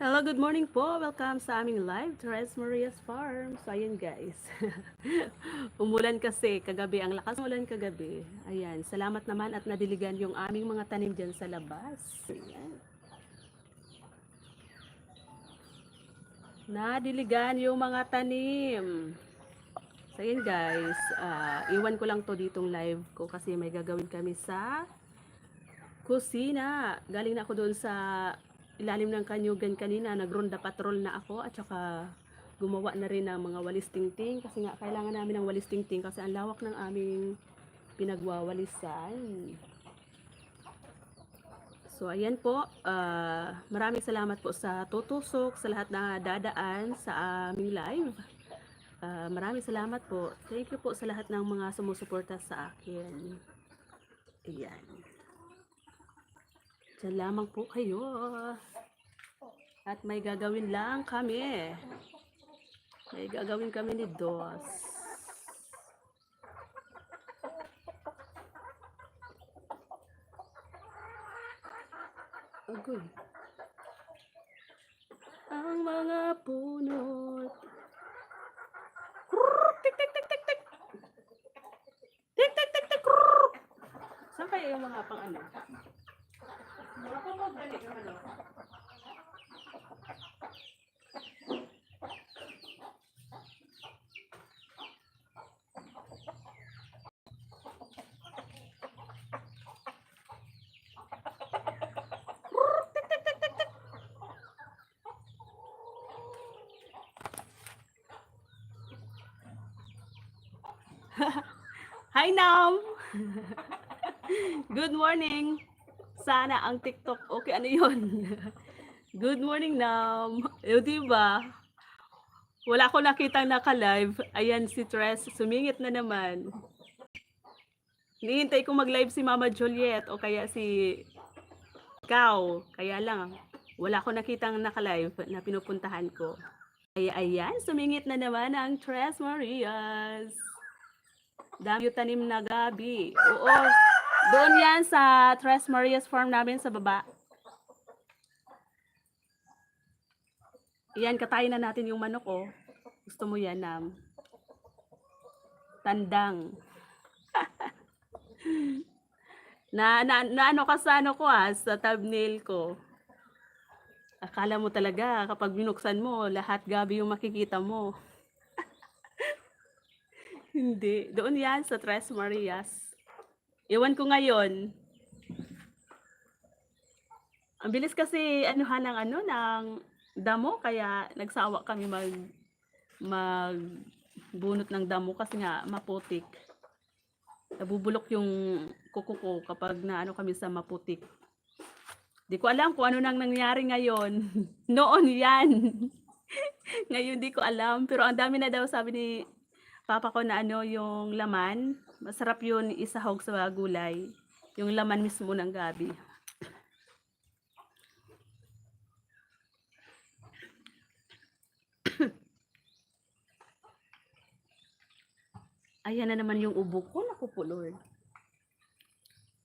Hello, good morning po. Welcome sa aming live, Tres Maria's Farm. So, ayan guys. Umulan kasi kagabi, ang lakas ng ulan kagabi. Ayan, salamat naman at nadiligan yung aming mga tanim dyan sa labas. Ayan. Nadiligan yung mga tanim. So, ayan guys. Iwan ko lang to ditong live ko kasi may gagawin kami sa kusina. Galing na ako doon sa ilalim ng kanyugan kanina. Nagronda patrol na ako at saka gumawa na rin ng mga walis tingting kasi nga kailangan namin ng walis tingting kasi ang lawak ng aming pinagwawalisan. So ayan po, maraming salamat po sa tutusok, sa lahat na dadaan sa aming live. Maraming salamat po. Thank you po sa lahat ng mga sumusuporta sa akin. Ayan. Diyan lamang po kayo. At may gagawin lang kami. May gagawin kami ni Dos. Agoy. Ang mga punot. Tik, tik, tik, tik, tik. Tik, tik, tik, tik. Saan kaya yung mga pang ano? Mga pamagdali yung ano? Hi, Nam! Good morning! Sana ang TikTok, okay, ano yun? Good morning, Nam! Diba? Wala ko nakitang naka-live. Ayan, si Tres, sumingit na naman. Hinihintay ko mag-live si Mama Juliet o kaya si Kao. Kaya lang, wala ko nakitang naka-live na pinupuntahan ko. Kaya ayan, sumingit na naman ang Tres Marias. Dami yung tanim na gabi. Oo, doon yan sa Tres Marias Farm namin sa baba. Yan, katayin na natin yung manok, oh. Gusto mo yan, Nam? Tandang. na ano ka sa ano ko, sa thumbnail ko. Akala mo talaga, kapag binuksan mo, lahat gabi yung makikita mo. Hindi. Doon yan sa Tres Marias. Iwan ko ngayon. Ang bilis kasi anuhan ng ano ng damo kaya nagsawa kami magbunot ng damo kasi nga maputik. Nabubulok yung kuko ko kapag naano kami sa maputik. Di ko alam kung ano nang nangyari ngayon. Noon yan. Ngayon di ko alam. Pero ang dami na daw sabi ni papa ko na ano yung laman. Masarap yun isahog sa gulay. Yung laman mismo ng gabi. Ayan na naman yung ubo ko. Naku po, Lord.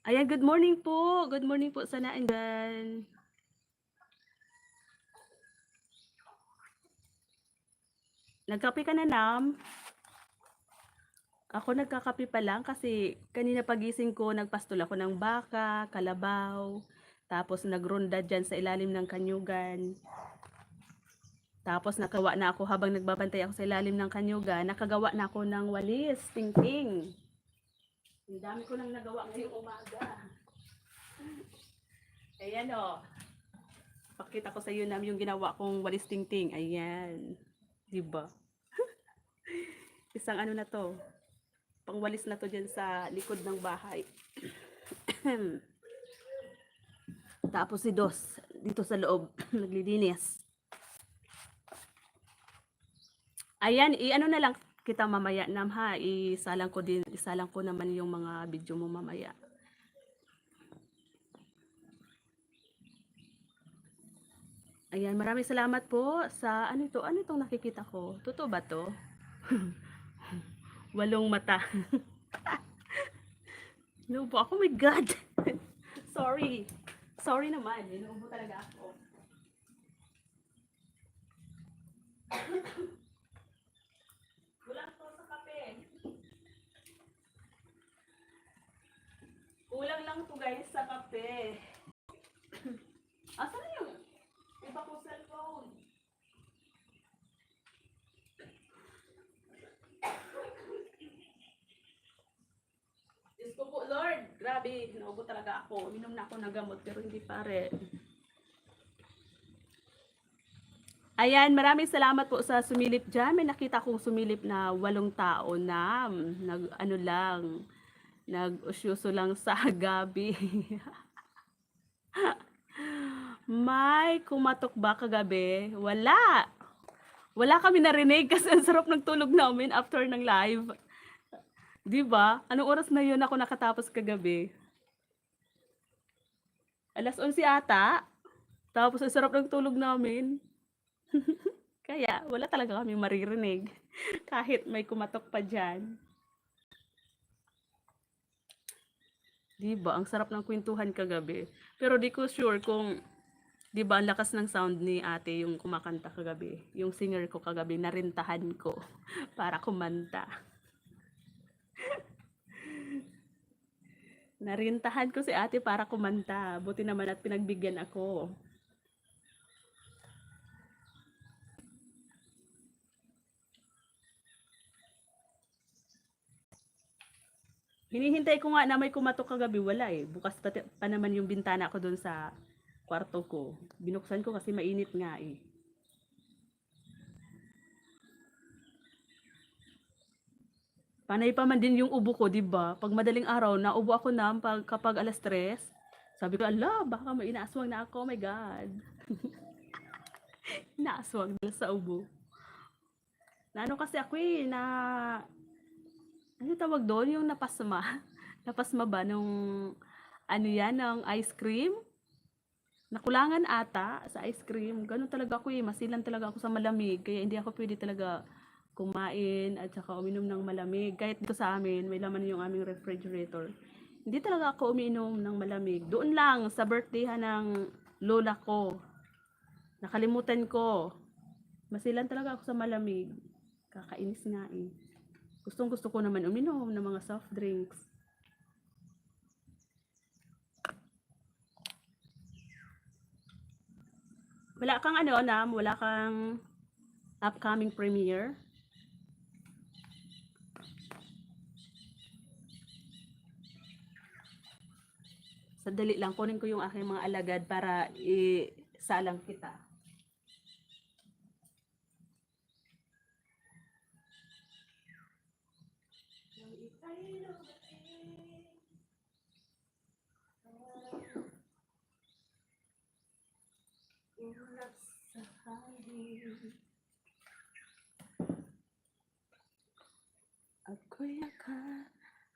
Ayan, good morning po. Good morning po sa naandyan. Nagkape ka na, Nam? Ako nagkakape pa lang kasi kanina pagising ko, nagpastol ako ng baka, kalabaw, tapos nagronda dyan sa ilalim ng kanyugan. Tapos nakawa na ako habang nagbabantay ako sa ilalim ng kanyugan, nakagawa na ako ng walis, tingting. Ang dami ko nang nagawa ngayong umaga. Ayan o. Pakita ko sa iyo na yung ginawa kong walis tingting. Ayan. Diba? Isang ano na to. Pangwalis na to dyan sa likod ng bahay. Tapos si Dos dito sa loob naglilinis. Ayan, i-ano na lang kita mamaya, Nam, ha. Isalang ko naman yung mga video mo mamaya. Ayan, maraming salamat po sa ano ito? Ano itong nakikita ko? Totoo ba to? 8 mata. Inuubo ako, my God. Sorry. Sorry naman, inuubo talaga ako. Kulang to sa kape. Kulang lang to guys sa kape. Asan na yung iba kong cellphone? Diyos ko po, Lord. Grabe, naubo talaga ako. Minom na ako ng gamot pero hindi pa rin. Ayan, maraming salamat po sa sumilip dyan. May nakita kong sumilip na 8 tao na ano lang, nag-usyoso lang sa gabi. May kumatok ba kagabi? Wala. Wala kami narinig kasi ang sarap ng tulog namin after ng live. Di ba? Anong oras na yun ako nakatapos kagabi? 11:00 ata. Tapos ang sarap ng tulog namin. Kaya wala talaga kami maririnig. Kahit may kumatok pa dyan. Di ba? Ang sarap ng kwentuhan kagabi. Pero di ko sure kung, di ba, ang lakas ng sound ni ate yung kumakanta kagabi. Yung singer ko kagabi, narintahan ko para kumanta. Narintahan ko si ate para kumanta. Buti naman at pinagbigyan ako. Hinihintay ko nga na may kumatok kagabi, wala eh. Bukas pa naman yung bintana ko doon sa kwarto ko. Binuksan ko kasi mainit nga eh. Panay pa man din yung ubo ko, di ba? Pag madaling araw, naubo ako na kapag 3:00. Sabi ko, ala, baka may inaaswang na ako, oh my God. Inaaswang na sa ubo. Na ano kasi ako eh, ano tawag doon? Yung napasma. Napasma ba nung, ano yan, ng ice cream? Nakulangan ata sa ice cream. Ganun talaga ako eh, masilan talaga ako sa malamig. Kaya hindi ako pwede talaga kumain at saka uminom ng malamig. Kahit dito sa amin, may laman yung aming refrigerator. Hindi talaga ako uminom ng malamig. Doon lang sa birthday ng lola ko. Nakalimutan ko. Masilan talaga ako sa malamig. Kakainis nga eh. Gustong gusto ko naman uminom ng mga soft drinks. Wala kang ano, Nam? Wala kang upcoming premiere? Sandali lang, kunin ko yung aking mga alagad para isalang kita.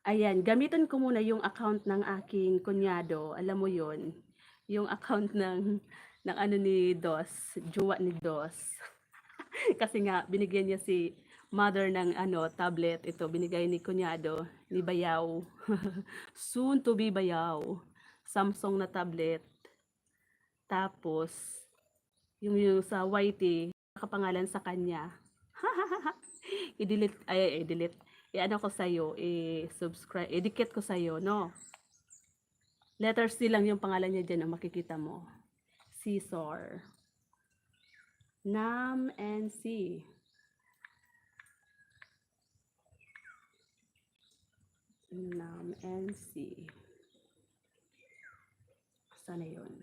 Ayan, gamitin ko muna yung account ng aking kunyado. Alam mo yon, yung account ng ano ni Dos, jowa ni Dos. Kasi nga binigyan niya si mother ng ano tablet. Ito binigay ni kunyado ni Bayaw. Soon to be Bayaw. Samsung na tablet. Tapos yung sa YT nakapangalan sa kanya. I-delete i-delete. I-ano ko sa'yo, i-subscribe, i-dikit ko sa'yo, no? Letter C lang yung pangalan niya dyan, makikita mo. Caesar. Nam and C. Nam and C. Sana yun?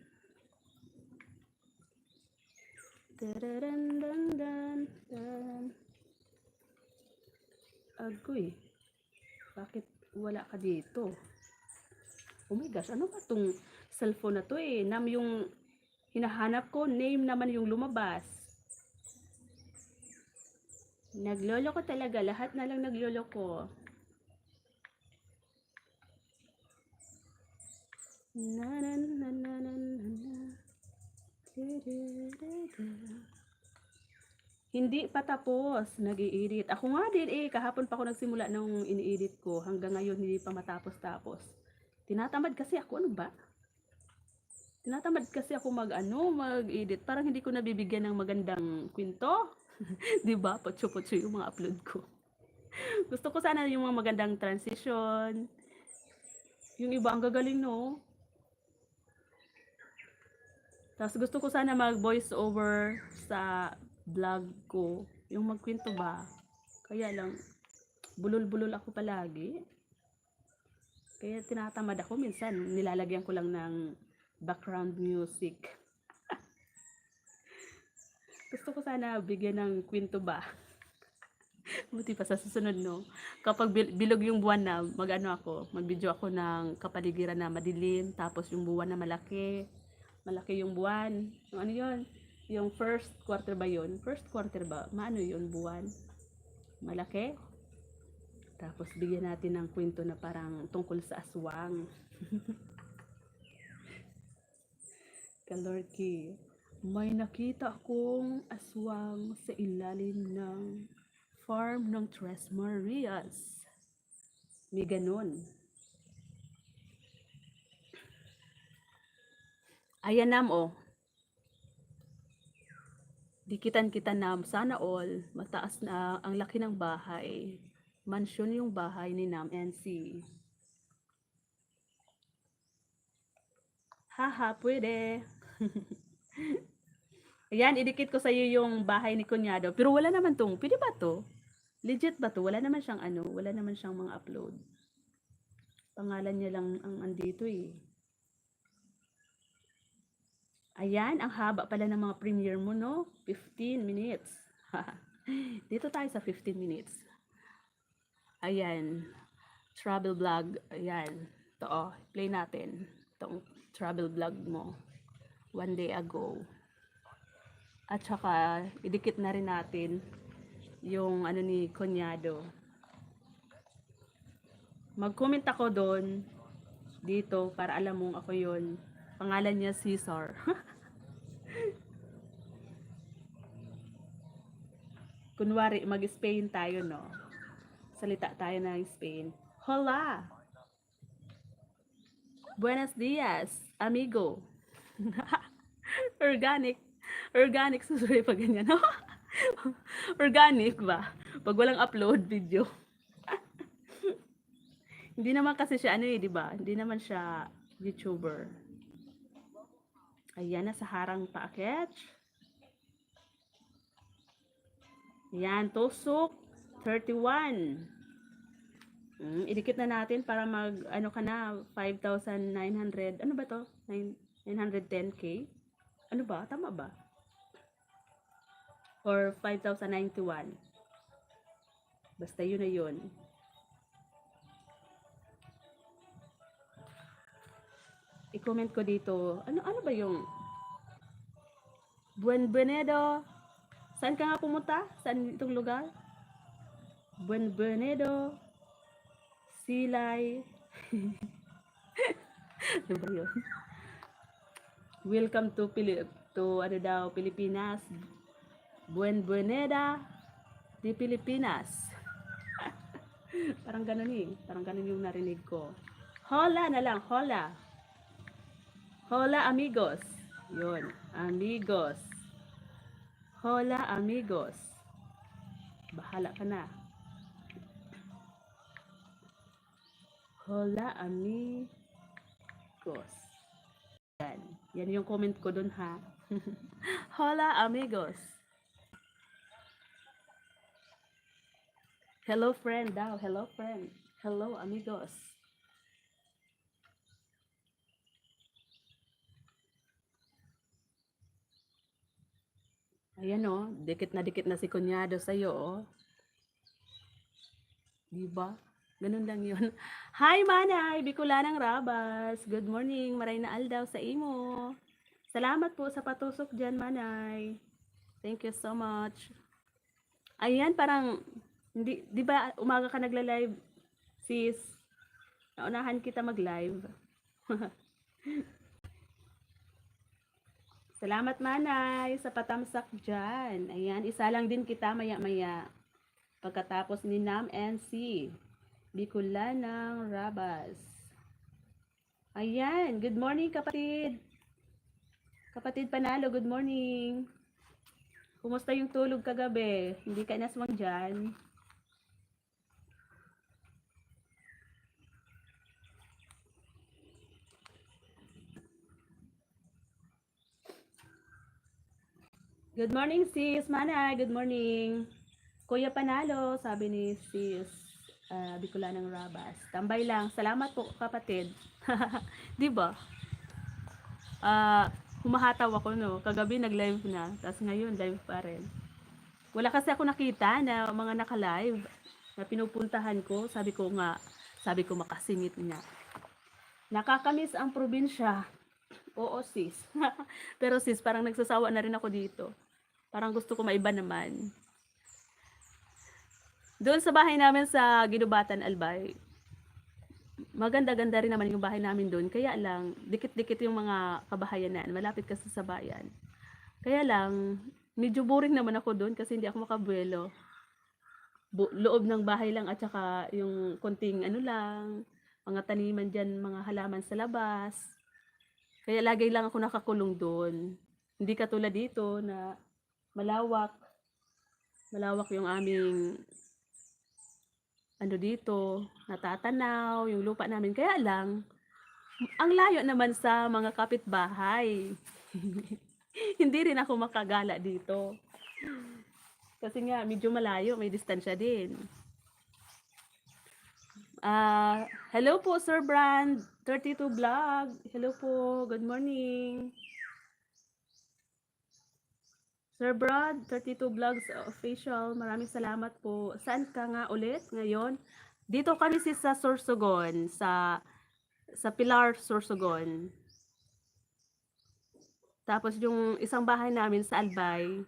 Agoy. Bakit wala ka dito? Oh my gosh, ano ba tong cellphone na to eh? Nam yung hinahanap ko, name naman yung lumabas. Naglolo ko talaga, lahat na lang naglolo ko. Hindi pa tapos, nag-i-edit. Ako nga din kahapon pa ako nagsimula nung ini-edit ko. Hanggang ngayon hindi pa matapos-tapos. Tinatamad kasi ako, ano ba? Tinatamad kasi ako mag-edit. Parang hindi ko nabibigyan ng magandang kwento. 'Di ba? Potso-potso yung mga upload ko. Gusto ko sana yung mga magandang transition. Yung iba ang gagaling, no? Tapos gusto ko sana mag voice over sa vlog ko. Yung magkwento ba? Kaya lang, bulol-bulol ako palagi. Kaya tinatamad ako. Minsan, nilalagyan ko lang ng background music. Gusto ko sana bigyan ng kwento ba? Buti pa sa susunod, no? Kapag bilog yung buwan na, mag-video ako ng kapaligiran na madilim, tapos yung buwan na malaki. Malaki yung buwan. Yung ano yun? Yung first quarter ba yun? First quarter ba? Maano yun buwan? Malaki? Tapos bigyan natin ng kwento na parang tungkol sa aswang. Kalorki, may nakita akong aswang sa ilalim ng farm ng Tres Marias. May ganun. Ayan nam, oh. Dikitan-kita nam, sana all, mataas na ang laki ng bahay. Mansyon yung bahay ni Nam NC. Haha, pwede. Ayan, idikit ko sa iyo yung bahay ni Kunyado. Pero wala naman tong, pwede ba to? Legit ba to? Wala naman siyang ano, wala naman siyang mga upload. Pangalan niya lang ang andito eh. Ayan, ang haba pala ng mga premiere mo, no? 15 minutes. Dito tayo sa 15 minutes. Ayan, travel vlog. Ayan, ito oh, play natin. Itong travel vlog mo. One day ago. At saka, idikit na rin natin yung ano ni Kunyado. Mag-comment ako doon, dito, para alam mong ako yun. Pangalan niya Cesar. Kunwari, mag-Spain tayo, no? Salita tayo ng Spain. Hola! Buenos dias, amigo. Organic. Organic, sorry pag ganyan, no? Organic ba? Pag walang upload video. Hindi naman kasi siya ano eh, di ba? Hindi naman siya YouTuber. Ayan, nasa harang packet. Ayan, tusok 31. Idikit na natin para mag ano ka na 5,900. Ano ba to? 910k? Ano ba? Tama ba? Or 5,091. Basta yun na yun. I-comment ko dito. Ano ba yung Buenvenedo? Saan ka nga pumunta? Saan itong lugar? Buenvenedo. Silay. Ano ba yun? Welcome to ano daw, Pilipinas. Buenvenida de Pilipinas. Parang ganun eh. Parang ganun yung narinig ko. Hola na lang, hola. Hola amigos. Yun, amigos. Hola amigos. Bahala ka na. Hola amigos. Yan yung comment ko dun ha. Hola amigos. Hello friend daw. Hello friend. Hello amigos. Ayan o. Dikit na si Kunyado sa'yo o. Diba? Ganun lang yun. Hi Manay! Bicolanang Rabas. Good morning. Maray na aldaw sa imo. Salamat po sa patusok dyan Manay. Thank you so much. Ayan, parang, di ba umaga ka nagla-live, sis? Naunahan kita mag-live. Salamat Manay sa patamsak dyan. Ayan, isa lang din kita maya-maya. Pagkatapos ni Nam NC. Bicolanang Rabas. Ayan, good morning kapatid. Kapatid Panalo, good morning. Kumusta yung tulog kagabi? Hindi ka inaswang dyan? Good morning, sis. Manay, good morning. Kuya Panalo, sabi ni sis. Bicolanang Rabas. Tambay lang. Salamat po, kapatid. Di ba? Humahataw ako, no? Kagabi nag-live na. Tapos ngayon, live pa rin. Wala kasi ako nakita na mga naka-live na pinupuntahan ko. Sabi ko makasingit nga. Nakakamiss ang probinsya. Oo, sis. Pero sis, parang nagsasawa na rin ako dito. Parang gusto ko maiba naman. Doon sa bahay namin sa Ginubatan, Albay, maganda-ganda rin naman yung bahay namin doon. Kaya lang, dikit-dikit yung mga kabahayanan. Malapit kasi sa bayan. Kaya lang, medyo boring naman ako doon kasi hindi ako makabuelo. Loob ng bahay lang at saka yung konting ano lang, mga taniman dyan, mga halaman sa labas. Kaya lagi lang ako nakakulong doon. Hindi katulad dito na malawak. Malawak yung aming ano dito, natatanaw, yung lupa namin. Kaya lang, ang layo naman sa mga kapitbahay. Hindi rin ako makagala dito. Kasi nga, medyo malayo, may distansya din. Hello po, Sir Brand, 32 Vlog. Hello po, good morning. Sir Brad, 32 Vlogs Official, maraming salamat po. Saan ka nga ulit ngayon? Dito kami sa Sorsogon, sa Pilar, Sorsogon. Tapos yung isang bahay namin sa Albay,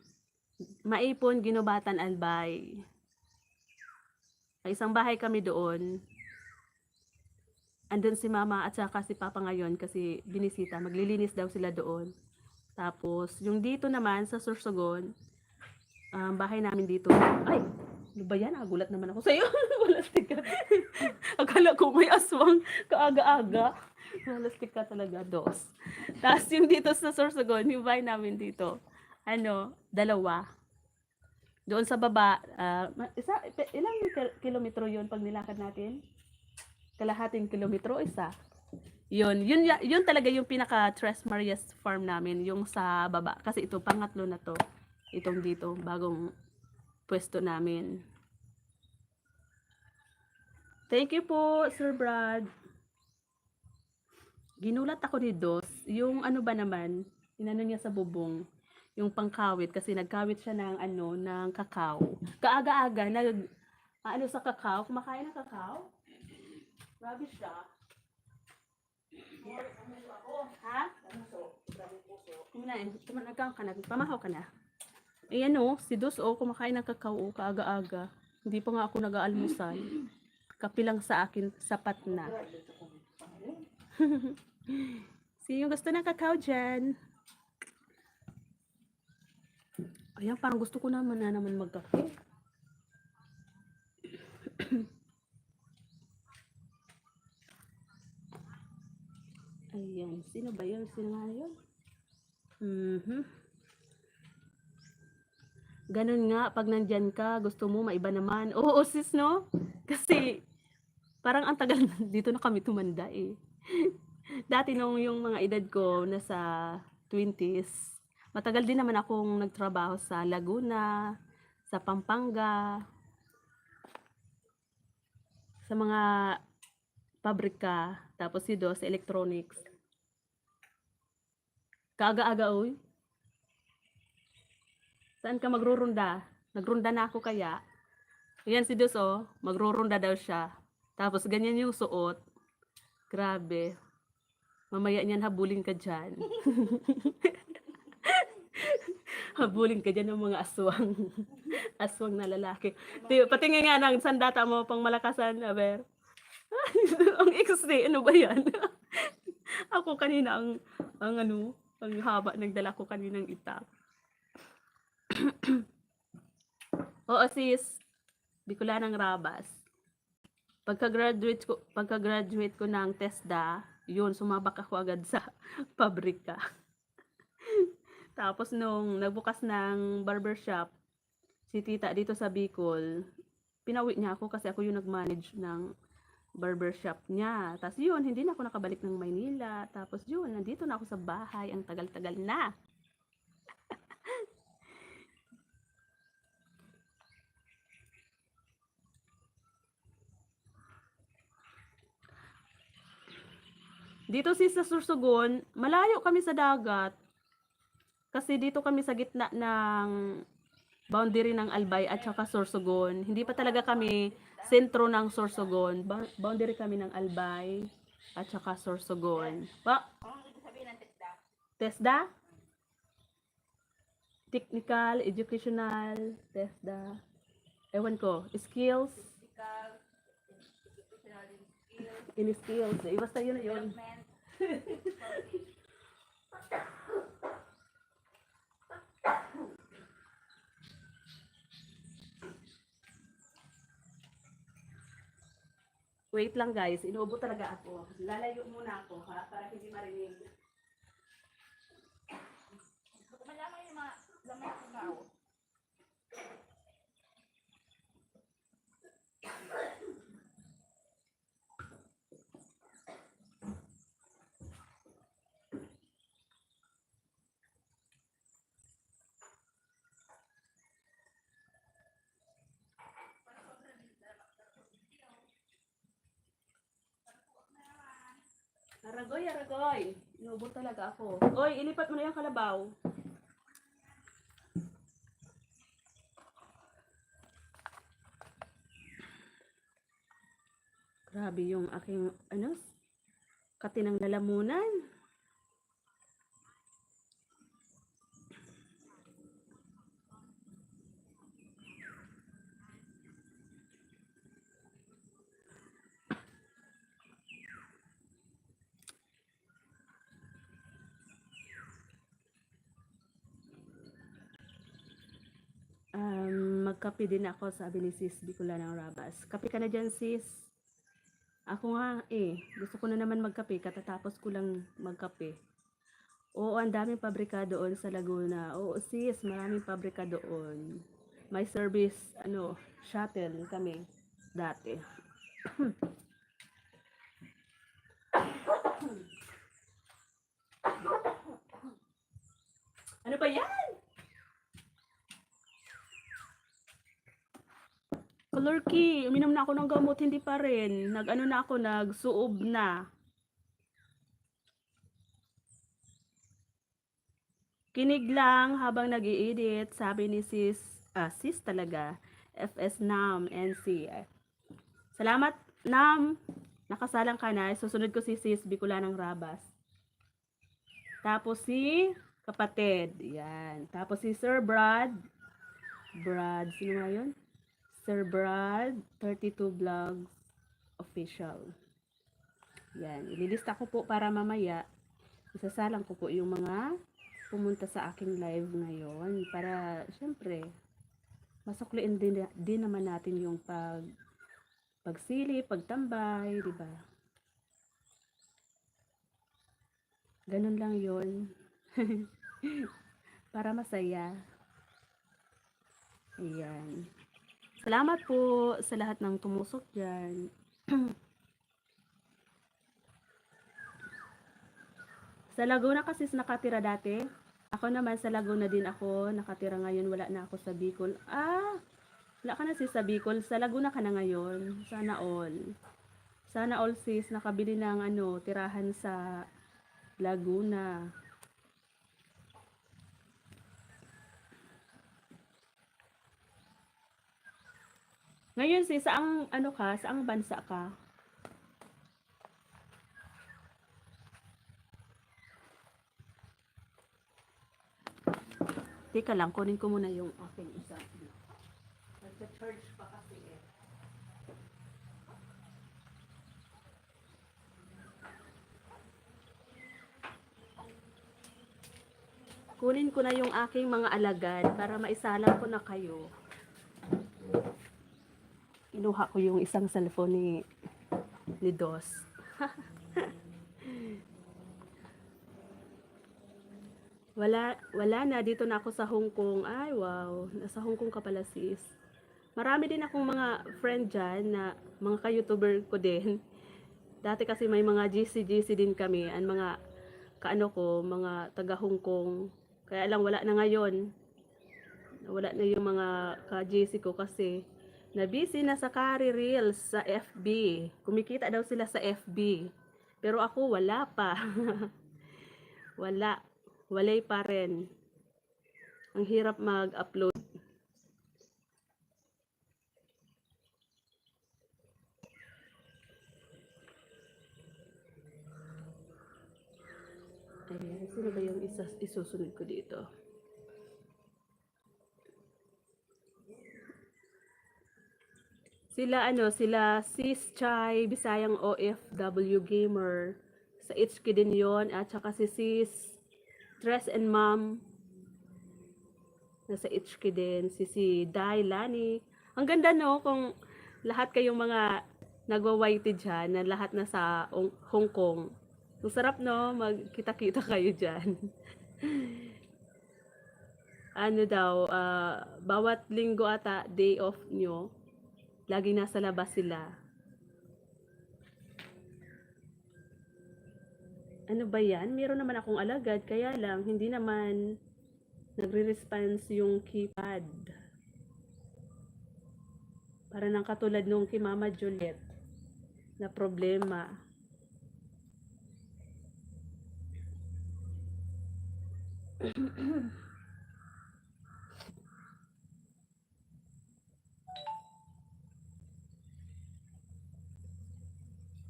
Maipon, Ginubatan, Albay. May isang bahay kami doon. Andun si Mama at saka si Papa ngayon kasi binisita, maglilinis daw sila doon. Tapos yung dito naman sa Sorsogon, bahay namin dito. Ay, ano ba yan? Gulat naman ako sa'yo. Walastik ka. Akala ko may aswang kaaga-aga. Walastik ka talaga, dos. Tapos yung dito sa Sorsogon, yung bahay namin dito, dalawa. Doon sa baba, ilang kilometro yun pag nilakad natin? Kalahating kilometro, isa. Yun talaga yung pinaka Tres Marias farm namin, yung sa baba. Kasi ito, pangatlo na to. Itong dito, bagong pwesto namin. Thank you po, Sir Brad. Ginulat ako ni Dos. Yung ano ba naman, inano niya sa bubong, yung pangkawit, kasi nagkawit siya ng kakao. Kaaga-aga, sa kakao, kumakain ng kakao. Grabe siya. Ha? Tumanagaw ka na, pamahaw ka na. Ayan si Dos kumakain ng kakao kaaga-aga. Hindi pa nga ako nag-aalmusal. Kape lang sa akin, sapat na. Sino gusto ng kakao dyan? Ayan, parang gusto ko naman magkape. Ayan, sino ba yun? Sino nga yun? Ganun nga, pag nandyan ka, gusto mo maiba naman. Oo, sis, no? Kasi, parang ang tagal dito na kami tumanda eh. Dati nung yung mga edad ko nasa 20s, matagal din naman akong nagtrabaho sa Laguna, sa Pampanga, sa mga pabrika, tapos dito sa electronics. Kaaga-aga, oy. Saan ka magrurunda? Nagrunda na ako kaya. Ayan si Dos, magrurunda daw siya. Tapos ganyan yung suot. Grabe. Mamaya niyan habulin ka dyan. Habulin ka dyan ng mga aswang. Aswang na lalaki. Patingin nga ng sandata mo pang malakasan, aber. Ang XD, ano ba yan? Ako kanina ang haba nagdala ko kaninang itak. Oo, sis. Bicolanang Rabas. Pagka-graduate ko ng TESDA, yun, sumabak ako agad sa pabrika. Tapos nung nagbukas ng barbershop, si tita dito sa Bicol, pinawi niya ako kasi ako yung nag-manage ng barbershop niya. Tapos yun, hindi na ako nakabalik ng Maynila. Tapos yun, nandito na ako sa bahay. Ang tagal-tagal na. Dito sa Sursogon, malayo kami sa dagat. Kasi dito kami sa gitna ng boundary ng Albay at saka Sorsogon. Hindi pa talaga kami sentro ng Sorsogon. Boundary kami ng Albay at saka Sorsogon. TESDA? Technical, educational, TESDA. Ewan ko. Skills? In skills. Basta yun na yun. Wait lang guys, inuubo talaga ako. Lalayo muna ako ha, para hindi marinig. Malaman yung mga laman ng tao. Aragoy, aragoy. Inuubo talaga ako. Oy, ilipat mo na yung kalabaw. Grabe yung aking, katinang lalamunan. Magkape din ako, sabi ni sis Bicola ng Rabas. Kape ka na dyan, sis. Ako nga gusto ko na naman magkape, katatapos ko lang magkape. Oo, ang daming pabrika doon sa Laguna. Oo, sis, maraming pabrika doon. May service, shuttle kami dati. Ano pa yan? Color key, uminom na ako ng gamot, hindi pa rin. Nagsuob na. Kinig lang habang nag-i-edit, sabi ni sis talaga, FS Nam NC. Salamat, Nam. Nakasalang ka na. Susunod ko si sis Bicola ng Rabas. Tapos si kapatid. Yan. Tapos si Sir Brad. Sino nga yun? Sir Brad, 32 Vlogs Official. Yan. Ililista ko po para mamaya. Isasalang ko po yung mga pumunta sa aking live ngayon. Para, syempre, masukliin din naman natin yung pagsili, pagtambay, di ba? Ganun lang yun. Para masaya. Ayan. Salamat po sa lahat ng tumusok dyan. Sa Laguna kasi nakatira dati. Ako naman sa Laguna din ako nakatira ngayon. Wala na ako sa Bicol. Wala ka na sis sa Bicol. Sa Laguna ka na ngayon. Sana all. Sana all sis nakabili ng tirahan sa Laguna. Ngayon sis, saang saang bansa ka? Teka lang, kunin ko muna yung aking isa. Nagsa-charge pa kasi Kunin ko na yung aking mga alagad para maisalang ko na kayo. Inuha ko yung isang cellphone ni Dos. Wala na, dito na ako sa Hong Kong. Ay, wow, nasa Hong Kong ka pala, sis. Marami din akong mga friend dyan na mga ka-YouTuber ko din. Dati kasi may mga GC din kami, ang mga kaano ko, mga taga Hong Kong. Kaya lang wala na ngayon. Wala na yung mga ka-GC ko kasi na-busy na sa Kari Reels sa FB. Kumikita daw sila sa FB. Pero ako wala pa. Wala. Walay pa rin. Ang hirap mag-upload. Ayan, sino ba yung isusunod ko dito? Sila Sis Chai, Bisayang OFW Gamer. Sa HK din yon, at saka si Sis Dress and Mom. Nasa HK din. Si Dai Lani. Ang ganda no, kung lahat kayong mga nagwa-YT dyan, na lahat na sa Hong Kong. Ang sarap no, magkita-kita kayo dyan. Ano daw, bawat linggo ata, day off nyo, laging nasa labas sila. Ano ba yan? Meron naman akong alagad, kaya lang, hindi naman nagre-response yung keypad. Para nang katulad nung kay Mama Juliet na problema.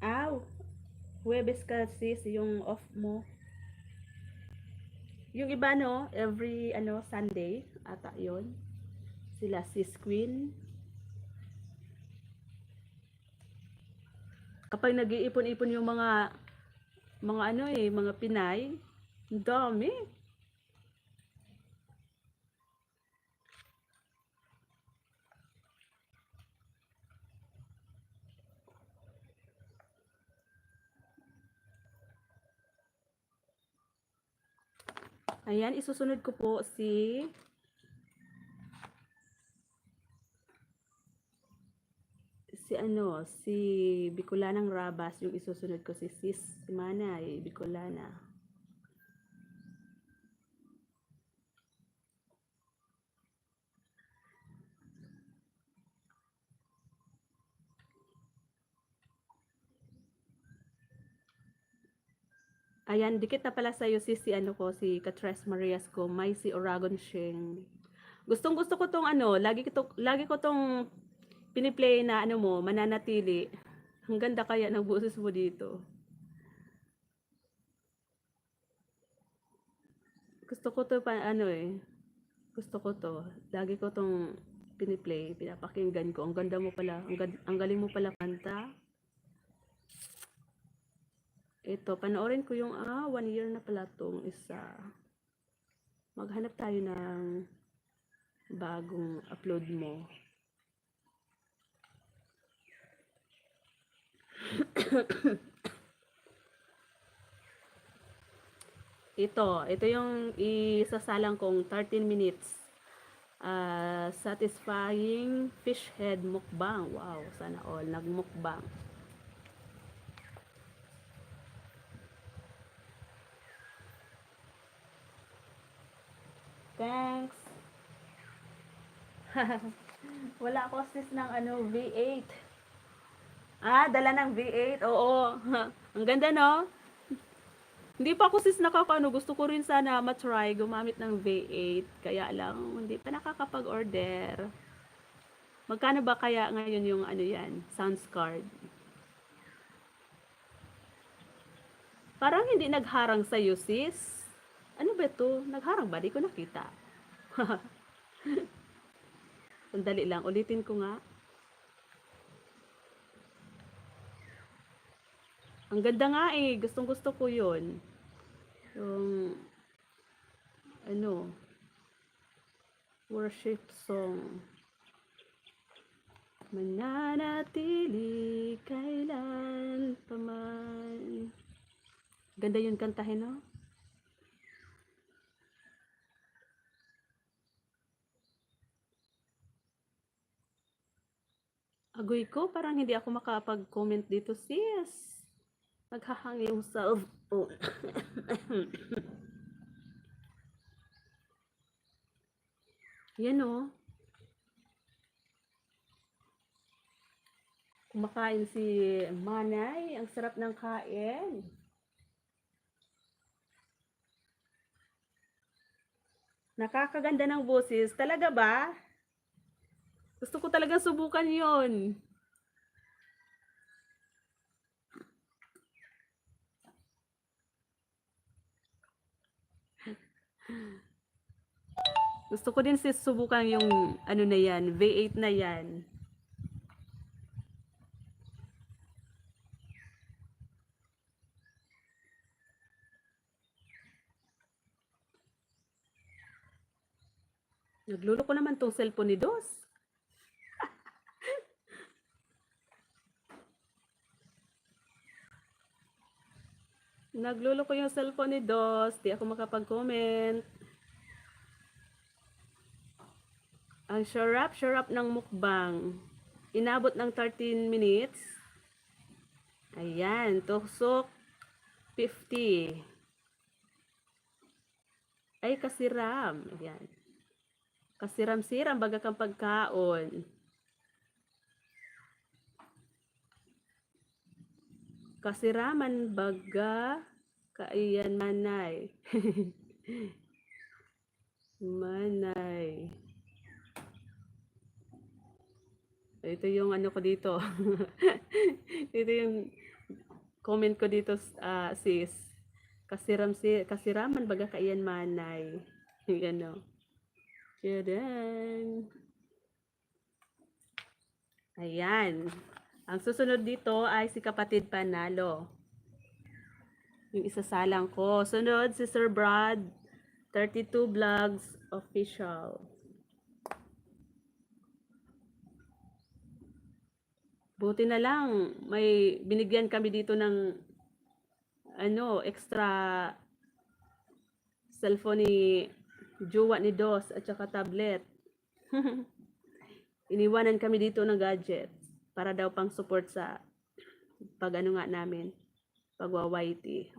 Aw, Huwebes ka sis, yung off mo. Yung iba no, every Sunday ata yon. Sila sis Queen. Kapag nag-iipon-ipon yung mga Pinay, ang dami. Ayan, isusunod ko po si Bicolanang Rabas, yung isusunod ko si Sis Manay Bicolana. Ayan, dikit na pala sa'yo si si Catres Marias ko, may si Oragon Sheng. Gustong-gusto ko tong lagi ko tong piniplay na mananatili. Ang ganda kaya ng boses mo dito. Gusto ko to Gusto ko to. Lagi ko tong piniplay, pinapakinggan ko. Ang ganda mo pala. Ang galing mo pala kanta. Ito, panoorin ko yung 1 year na pala tong isa. Maghanap tayo ng bagong upload mo. Ito yung isasalang kong 13 minutes. Satisfying fish head mukbang. Wow, sana all nagmukbang. Thanks. Wala ako sis ng V8. Dala ng V8. Oo. Ang ganda no? Hindi pa ako sis gusto ko rin sana matry gumamit ng V8. Kaya lang, hindi pa nakakapag-order. Magkano ba kaya ngayon yung yan, sounds card? Parang hindi nagharang sa'yo sis. Ano ba ito? Nagharang ba? Di ko nakita. Sandali lang, ulitin ko nga. Ang ganda nga gustong gusto ko yun. Yung worship song. Mananatili kailan paman. Ganda yun kantahin, no? Agoy ko, parang hindi ako makapag-comment dito, sis. Naghahang yung cellphone. Yan o. Kumakain si Manay. Ang sarap ng kain. Nakakaganda ng boses. Talaga ba? Gusto ko talagang subukan yon. Gusto ko din subukan yung ano na yan, V8 na yan. Nagluloko naman tong cellphone ni Dos. Nagluloko yung cellphone ni Dos. Di ako makapag-comment. Ang syarap ng mukbang. Inabot ng 13 minutes. Ayan, tusok 50. Ay, kasiram. Ayan. Kasiram-siram baga kang pagkaon. Kasiraman baga kaiyan manay. Manay. Ito yung ano ko dito. Ito yung comment ko dito, sis. Kasiraman baga kaiyan manay. Ano. Yan. Ayan. Ang susunod dito ay si Kapatid Panalo. Yung isasalang ko. Sunod si Sir Brad, 32 Vlogs Official. Buti na lang, may binigyan kami dito ng ano, extra cellphone ni jowa ni Dos at saka tablet. Iniwanan kami dito ng gadget para daw pang support sa pag ano nga namin, pagwa-YT.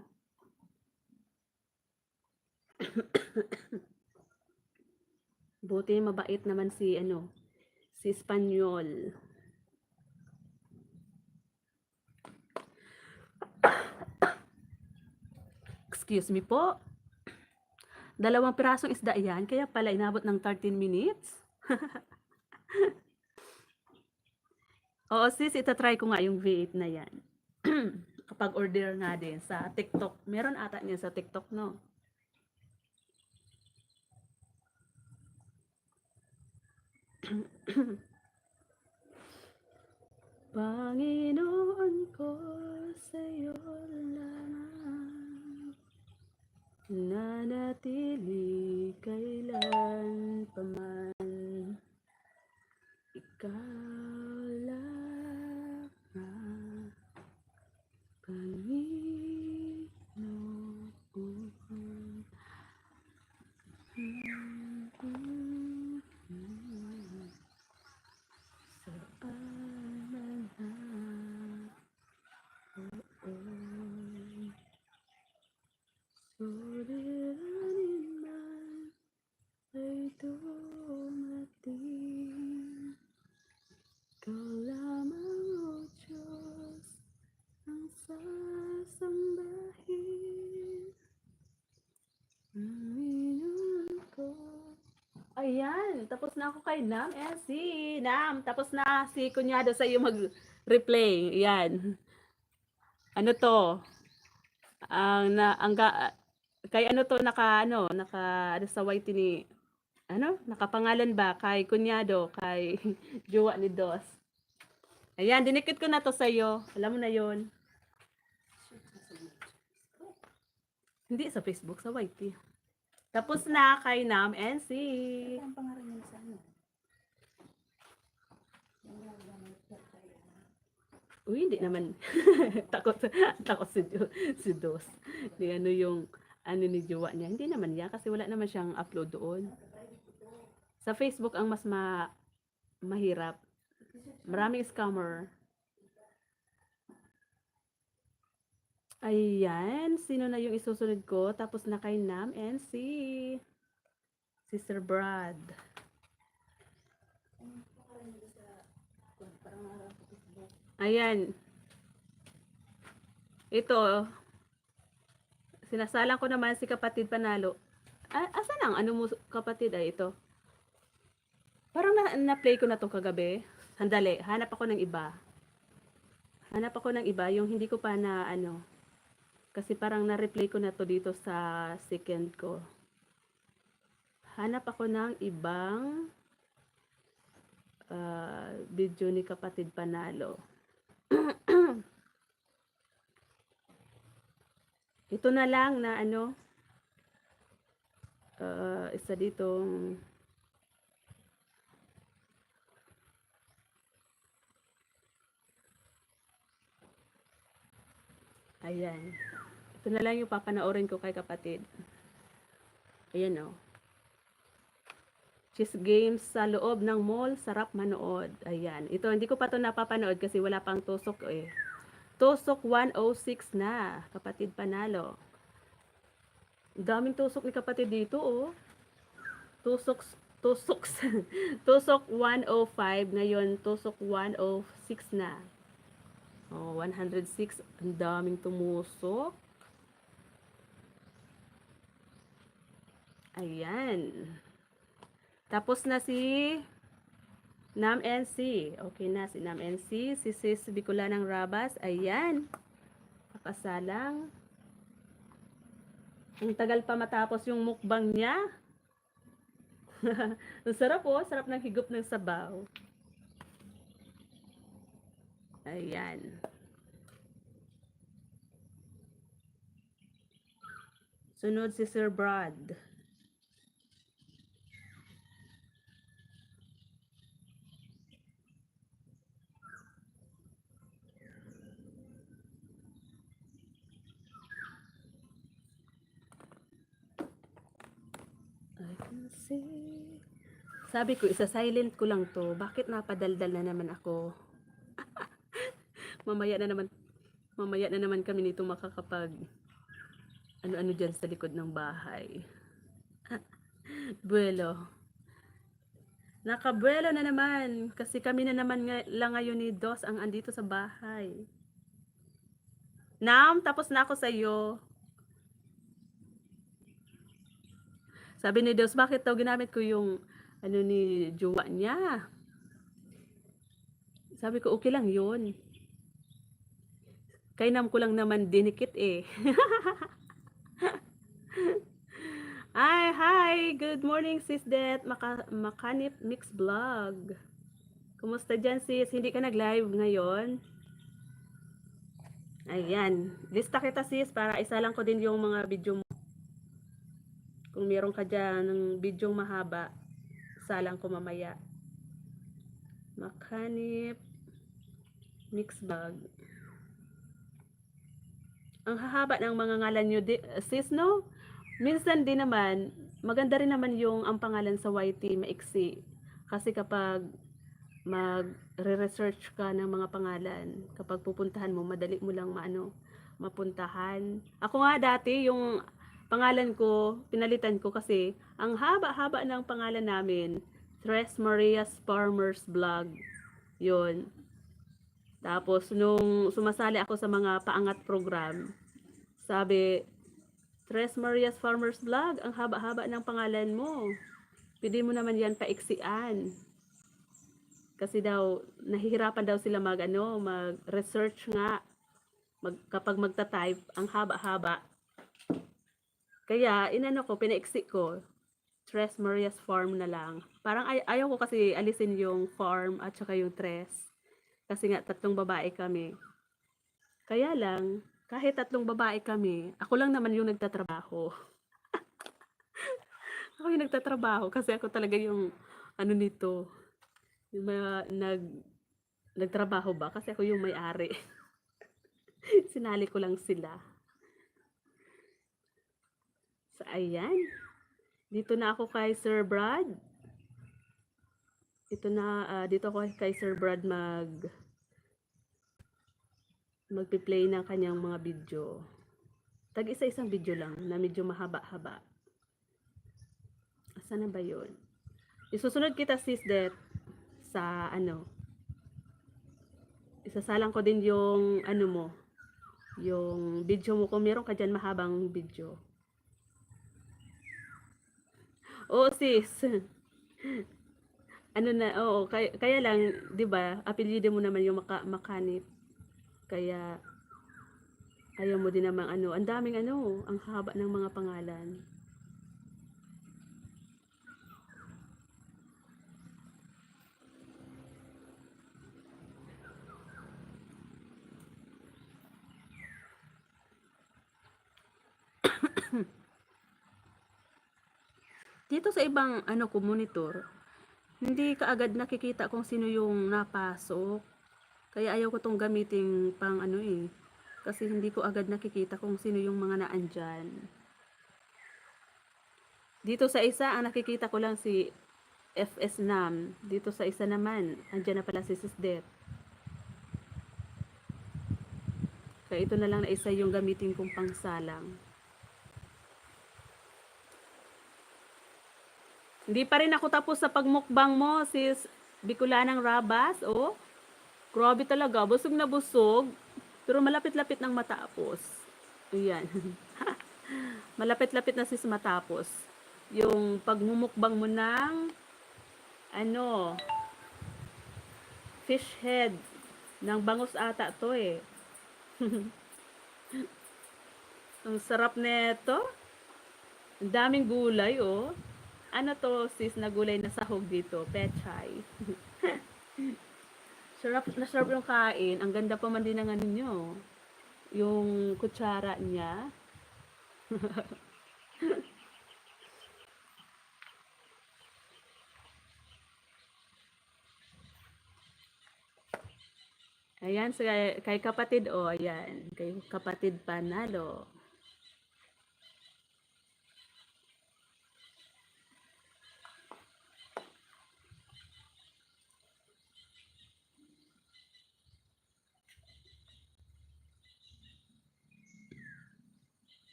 Buti mabait naman si ano, si Espanyol. Excuse me po. 2 pirasong isda yan, kaya pala inabot ng 13 minutes. Oo sis, itatry ko nga yung V8 na yan. Kapag order nga din sa TikTok. Meron ata niya sa TikTok, no? Panginoon ko, sa'yo lamang nanatili kailan paman. Ikaw lamang, Panginoon. Sa panahon, suliranin man ay dumating. Ikaw lamang, O Diyos, ang sasambahin. Panginoon ko. Ayan, tapos na ako kay Nam. Si Nam, tapos na si kunyado sa iyo mag-replay. Yan. Ano to? Kay ano to naka ano sa YT ni nakapangalan ba kay kunyado, kay jowa ni Dos. Ayan, dinikit ko na to sa iyo. Alam mo na 'yon. Hindi sa Facebook, sa YT. Tapos na kay Nam NC. Ang pangalan niya sa ano? Uy, hindi naman. takot si Dos. Di ano yung ano ni jowa niya. Hindi naman yan kasi wala naman siyang upload doon. Sa Facebook ang mas mahirap. Maraming scammer. Ayan, sino na yung isusunod ko? Tapos na kay Nam and si Sir Brad. Ayan. Ito, sinasalang ko naman si kapatid Panalo. Asan ang ano mo kapatid ay ito? Parang na-play ko na to kagabi. Sandali, hanap ako ng iba. Hanap ako ng iba, yung hindi ko pa na ano. Kasi parang na-replay ko na to dito sa second ko. Hanap ako ng ibang video ni kapatid Panalo. Ito na lang na ano, isa ditong ayan. Ito na lang yung papanoorin ko kay kapatid. Ayan o. Chess games sa loob ng mall, sarap manood. Ayan. Ito, hindi ko pa ito napapanood kasi wala pang tusok eh. Tusok 106 na. Kapatid Panalo. Daming tusok ni kapatid dito oh. Tusok tusok 105 ngayon, tusok 106 na. Oh, 106. Ang daming tumusok. Ayan. Tapos na si Nam NC. Okay na si Nam NC. Si Sis Bicolanang Rabas. Ayan. Papasalang. Ang tagal pa matapos yung mukbang niya. Ang sarap oh. Sarap ng higop ng sabaw. Ayan. Sunod si Sir Brad. I can see. Sabi ko, isa-silent ko lang to. Bakit napadaldal na naman ako? Mamaya na naman kami nito makakapag ano-ano dyan sa likod ng bahay. Buelo. Nakabuelo na naman. Kasi kami na naman lang ngayon ni Dos ang andito sa bahay. Nam, tapos na ako sa iyo. Sabi ni Dos, bakit daw ginamit ko yung ano ni jowa niya? Sabi ko, okay lang yun. Kay Nam ko lang naman dinikit eh. Ay, hi! Good morning, sis Det. Makanip Mix Vlog. Kumusta dyan, sis? Hindi ka nag-live ngayon? Ayan. Lista kita, sis, para isalang ko din yung mga video mo. Kung meron ka dyan ng video mahaba, isalang ko mamaya. Makanip Mix Vlog. Ang hahaba ng mga ngalan nyo, sis, no? Minsan din naman, maganda rin naman yung ang pangalan sa YT, maiksi. Kasi kapag mag-research ka ng mga pangalan, kapag pupuntahan mo, madali mo lang mapuntahan. Ako nga dati, yung pangalan ko, pinalitan ko kasi ang haba-haba ng pangalan namin, Tres Marias Farmers Vlog. Yun. Tapos, nung sumasali ako sa mga paangat program, sabi, Tres Marias Farmers Vlog, ang haba-haba ng pangalan mo. Pwede mo naman yan paiksian. Kasi daw, nahihirapan daw sila mag-research nga. Kapag magta-type, ang haba-haba. Kaya, pinaiksi ko. Tres Marias Farm na lang. Parang ayaw ko kasi alisin yung farm at saka yung tres. Kasi nga, 3 babae kami. Kaya lang, kahit 3 babae kami, ako lang naman yung nagtatrabaho. Ako yung nagtatrabaho kasi ako talaga yung nito, yung nagtrabaho ba? Kasi ako yung may-ari. Sinali ko lang sila. So, ayan. Dito na ako kay Sir Brad. Ito na, dito ako kay Sir Brad magpi-play ng kanyang mga video. Tag isa-isang video lang na medyo mahaba-haba. Saan na ba yun? Isusunod kita sis Det sa ano. Isasalang ko din yung ano mo. Yung video mo kung meron ka dyan mahabang video. Oo sis. Ano na, oo, kaya lang, 'di ba? Apelyido mo naman yung Makanip. Kaya ayaw mo din namang ano, ang daming ano, ang haba ng mga pangalan. Dito sa ibang ano monitor, hindi kaagad nakikita kung sino yung napasok. Kaya ayaw ko tong gamitin pang ano eh. Kasi hindi ko agad nakikita kung sino yung mga naandyan. Dito sa isa, ang nakikita ko lang si FS Nam. Dito sa isa naman, andyan na pala si Sisdet. Kaya ito na lang na isa yung gamitin kong pangsalang. Hindi pa rin ako tapos sa pagmukbang mo, sis Bicolanang Rabas. Oh, grabe talaga. Busog na busog. Pero malapit-lapit nang matapos. Ayan. Malapit-lapit na sis matapos. Yung pagmumukbang mo ng ano, fish head. Ng bangus ata to eh. Ang sarap nito. Ang daming gulay oh. Ano to sis na gulay na sahog dito? Pechay. Sarap na sarap yung kain. Ang ganda pa man din ng ano nyo. Yung kutsara niya. Ayan, so kay kapatid o, ayan. Kay kapatid Panalo.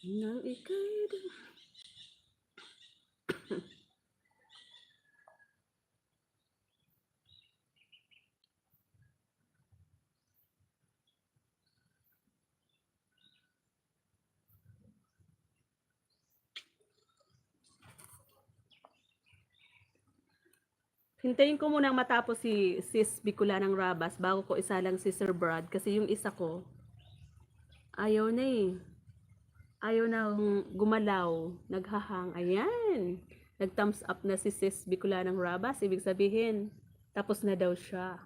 Nang ika'y hintayin ko munang matapos si Sis Bicolanang Rabas bago ko isalang si Sir Brad kasi yung isa ko ayaw na eh. Ayaw na gumalaw, naghahang. Ayan. Nag-thumbs up na si Sis Bicolanang Rabas. Ibig sabihin, tapos na daw siya.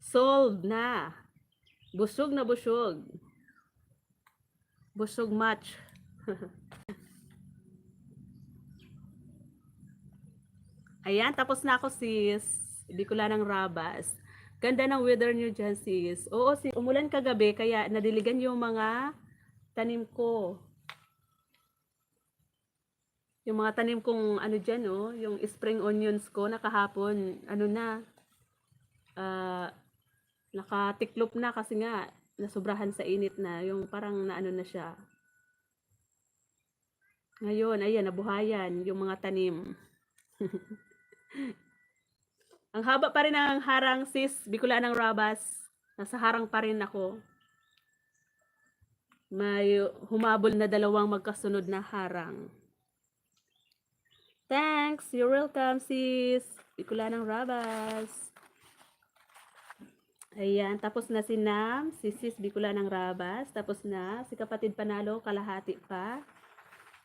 Solved na. Busog na busog. Busog match. Ayan, tapos na ako sis. Bicolanang Rabas. Ganda ng weather nyo dyan sis. Oo sis, umulan kagabi kaya nadiligan yung mga tanim ko. Yung mga tanim kong ano dyan oh, yung spring onions ko nakahapon, ano na, nakatiklop na kasi nga nasobrahan sa init na, yung parang naano na siya. Ngayon, ayan, nabuhayan yung mga tanim. Ang haba pa rin ang harang sis, Bicolanang Rabas. Nasa harang pa rin ako. May humabol na dalawang magkasunod na harang. Thanks! You're welcome sis, Bicolanang Rabas. Ayan, tapos na si Nam, si Sis Bicolanang Rabas. Tapos na, si kapatid Panalo, kalahati pa.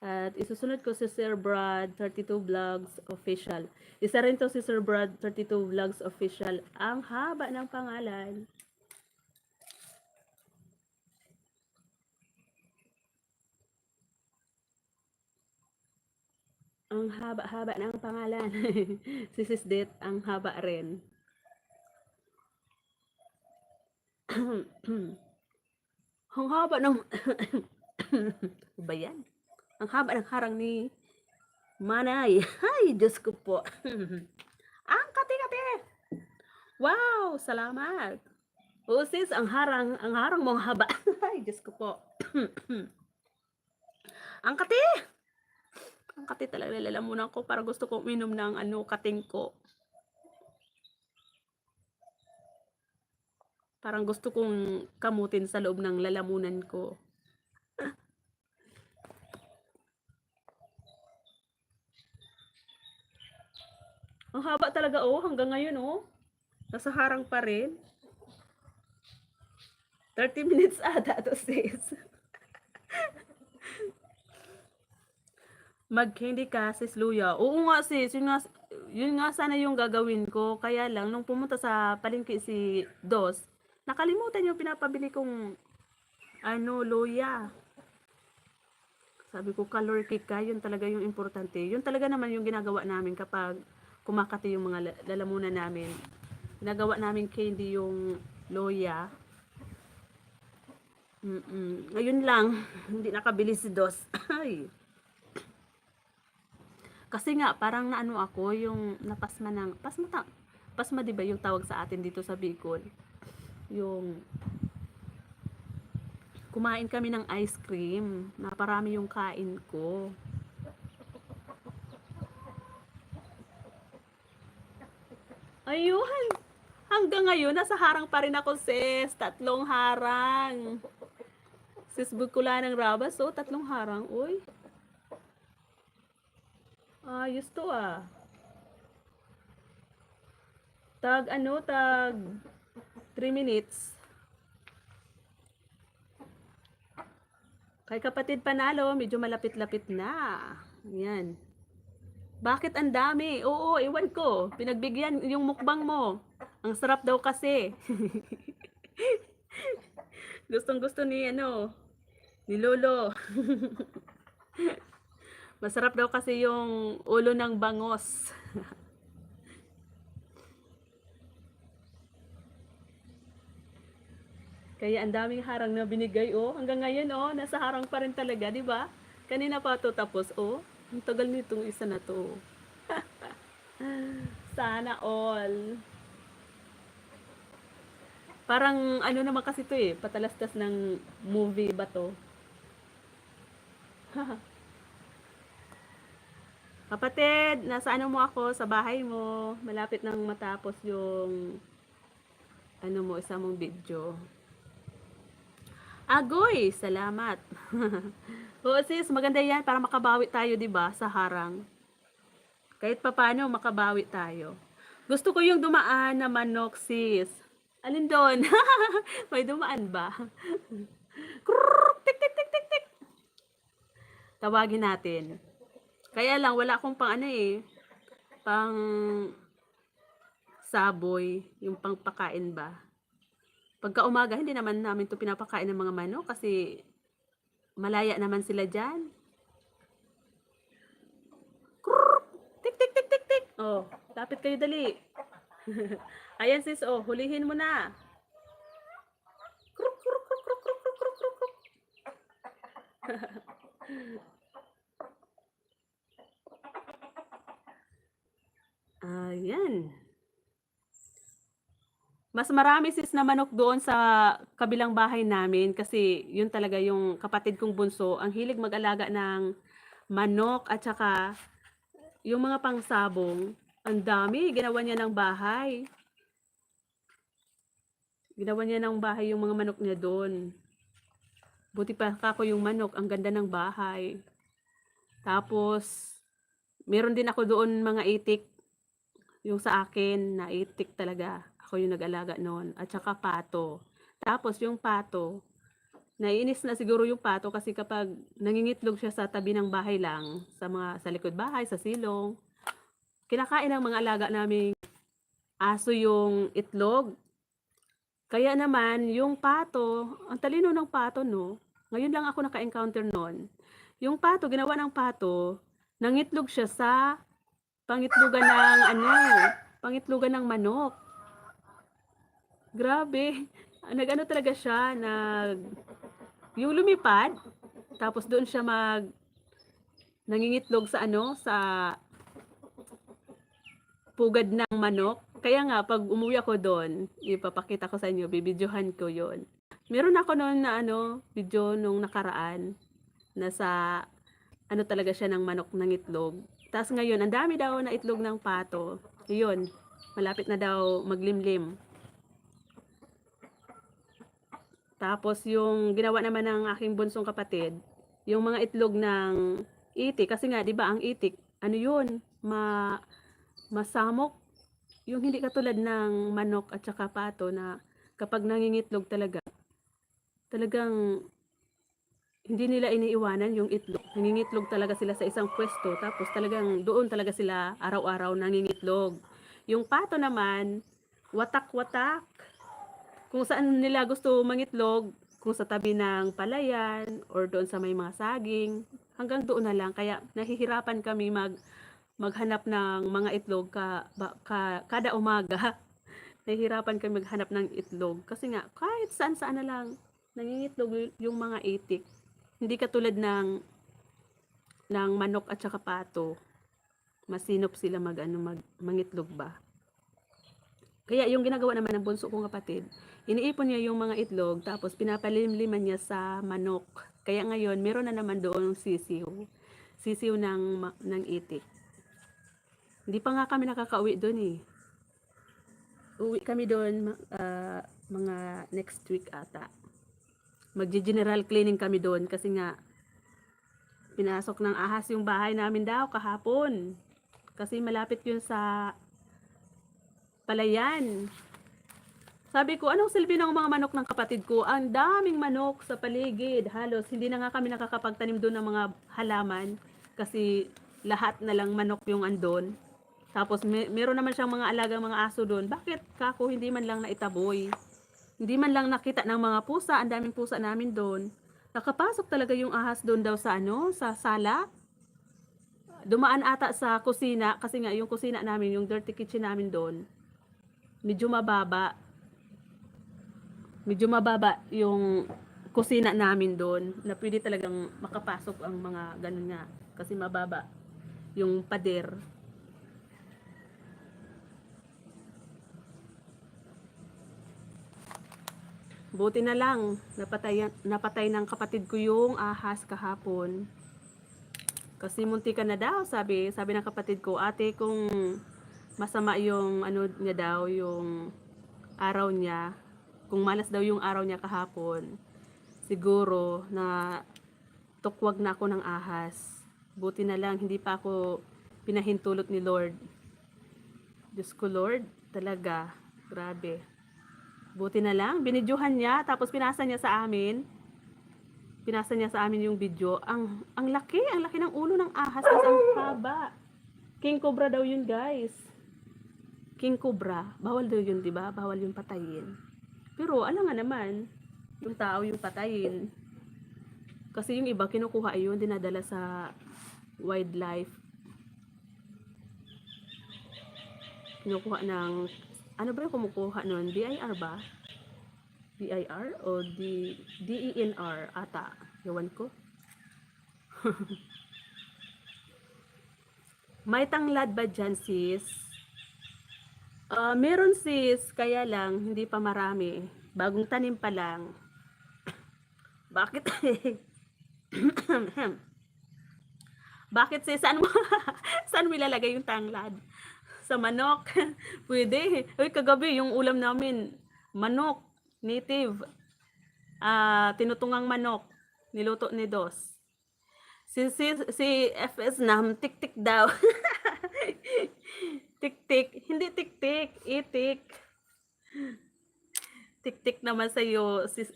At isusunod ko si Sir Brad 32 Vlogs Official. Isa rin to si Sir Brad 32 Vlogs Official. Ang haba ng pangalan. Ang haba-haba ng pangalan. Si Sis Det, ang haba rin. Ang haba ng... ba yan? Ang haba ng harang ni Manay. Ay, Diyos ko po. Ang kati-kati. Wow, salamat. Oo, sis, ang harang mong haba. Ay, Diyos ko po. Ang kati. Ang kati talaga, lalamunan ko. Para gusto kong uminom ng kating ko. Parang gusto kong kamutin sa loob ng lalamunan ko. Ang haba talaga, hanggang ngayon, nasa harang pa rin. 30 minutes ata to, sis. Mag-candy ka, sis Luya. Oo nga, sis. Yun nga sana yung gagawin ko. Kaya lang, nung pumunta sa palengke si Dos, nakalimutan yung pinapabili kong, Luya. Sabi ko, color cake ka. Yun talaga yung importante. Yun talaga naman yung ginagawa namin kapag kumakati yung mga lalamunan namin. Ginagawa namin candy yung Loya. Ngayon lang, hindi nakabili si Dos. Ay. Kasi nga, parang naano ako, yung napasma ng, pasma diba yung tawag sa atin dito sa Bicol? Yung, kumain kami ng ice cream, naparami yung kain ko. Ayun, hanggang ngayon, nasa harang pa rin ako, sis. 3 harang. Sis Bukula ng Rabas, 3 harang. Uy. Ayos to Tag 3 minutes. Kay kapatid Panalo, medyo malapit-lapit na. Yan. Bakit ang dami? Oo, iwan ko. Pinagbigyan yung mukbang mo. Ang sarap daw kasi. Gustong-gusto ni Lolo. Masarap daw kasi yung ulo ng bangos. Kaya ang daming harang na binigay, hanggang ngayon, nasa harang pa rin talaga, di ba? Kanina pa to tapos, ang tagal nitong isa na to. Sana all. Parang naman kasi to patalastas ng movie ba to? Kapatid, nasa mo ako? Sa bahay mo. Malapit nang matapos yung isa mong video. Agoy, salamat. Oo sis, maganda yan para makabawi tayo, 'di ba, sa harang. Kahit papaano makabawi tayo. Gusto ko yung dumaan na manok, sis. Alin doon? May dumaan ba? Tik tik tik tik tik. Tawagin natin. Kaya lang wala akong pang saboy, yung pangpakain ba. Pagka umaga, hindi naman namin to pinapakain ng mga manok kasi malaya naman sila dyan. Tik, tik, tik, tik, tik. Lapit kayo dali. Ayan sis, hulihin mo na. Kruk, kruk, kruk, kruk, kruk, kruk, kruk, kruk, kruk. Ayan. Mas marami sis na manok doon sa kabilang bahay namin kasi yun talaga yung kapatid kong bunso. Ang hilig mag-alaga ng manok at saka yung mga pangsabong. Ang dami, ginawa niya ng bahay. Ginawa niya ng bahay yung mga manok niya doon. Buti pa kako yung manok, ang ganda ng bahay. Tapos, meron din ako doon mga itik. Yung sa akin, na itik talaga. Ako yung nag-alaga noon. At saka pato. Tapos yung pato, naiinis na siguro yung pato kasi kapag nangingitlog siya sa tabi ng bahay lang, sa likod bahay, sa silong, kinakain ng mga alaga naming aso yung itlog. Kaya naman, yung pato, ang talino ng pato, no? Ngayon lang ako naka-encounter noon. Yung pato, ginawa ng pato, nangitlog siya sa pangitlugan pangitlugan ng manok. Grabe. Nag-ano talaga siya, yung lumipad, tapos doon siya nangingitlog sa ano, sa pugad ng manok. Kaya nga, pag umuwi ako doon, ipapakita ko sa inyo, bibidyohan ko yon. Meron ako noon na ano, video nung nakaraan, na sa, ano talaga siya ng manok ng itlog. Tapos ngayon, ang dami daw na itlog ng pato. Yun, malapit na daw maglimlim. Tapos yung ginawa naman ng aking bunsong kapatid, yung mga itlog ng itik, kasi nga, di ba, ang itik, ano yun, masamok. Yung hindi katulad ng manok at saka pato na kapag nangingitlog talaga, talagang hindi nila iniiwanan yung itlog. Nangingitlog talaga sila sa isang pwesto, tapos talagang doon talaga sila araw-araw nangingitlog. Yung pato naman, watak-watak. Kung saan nila gusto mangitlog, kung sa tabi ng palayan or doon sa may mga saging, hanggang doon na lang. Kaya nahihirapan kami maghanap ng mga itlog kada umaga. Nahihirapan kami maghanap ng itlog kasi nga kahit saan-saan na lang nangingitlog yung mga itik. Hindi katulad ng manok at saka pato. Masinop sila mangitlog ba. Kaya yung ginagawa naman ng bunso kong kapatid, iniipon niya yung mga itlog tapos pinapalimliman niya sa manok. Kaya ngayon meron na naman doon sisiw. Sisiw ng itik. Hindi pa nga kami nakakauwi doon eh. Uwi kami doon mga next week ata. Magji-general cleaning kami doon kasi nga pinasok ng ahas yung bahay namin daw kahapon. Kasi malapit yun sa palayan. Sabi ko, anong silbi ng mga manok ng kapatid ko? Ang daming manok sa paligid. Halos hindi na nga kami nakakapagtanim doon ng mga halaman kasi lahat na lang manok yung andon. Tapos meron naman siyang mga alagang mga aso doon. Bakit kako hindi man lang naitaboy? Hindi man lang nakita ng mga pusa. Ang daming pusa namin doon. Nakapasok talaga yung ahas doon daw sa sa sala. Dumaan ata sa kusina kasi nga yung kusina namin, yung dirty kitchen namin doon. Medyo mababa. Medyo mababa yung kusina namin doon na pwede talagang makapasok ang mga ganun nga kasi mababa yung pader. Buti na lang, napatay ng kapatid ko yung ahas kahapon. Kasi munti ka na daw, sabi ng kapatid ko, ate, kung masama yung ano niya daw, yung araw niya, kung malas daw yung araw niya kahapon, siguro na tukwag na ako ng ahas. Buti na lang, hindi pa ako pinahintulot ni Lord. Diyos ko Lord, talaga, grabe. Buti na lang, binidyohan niya, tapos pinasa niya sa amin. Pinasa niya sa amin yung video. Ang laki ng ulo ng ahas, tapos ang haba. King Cobra daw yun, guys. King Cobra, bawal daw yun, 'di ba? Bawal yung patayin. Pero alam nga naman, yung tao yung patayin. Kasi yung iba kinukuha yun, dinadala sa wildlife. Kinukuha ng ano ba yung kumukuha nun? BIR ba? BIR o DENR ata. Yawan ko. May tanglad ba dyan, sis? Meron sis, kaya lang hindi pa marami. Bagong tanim pa lang. Bakit? Bakit sis? Saan mo ilalagay yung tanglad? Sa manok? Pwede. Uy, kagabi yung ulam namin, manok, native. Tinutungang manok. Niluto ni Dos. Si FS Nam, tik-tik daw. Tik-tik. Hindi tik-tik. Itik. Tik-tik naman sa'yo, sis,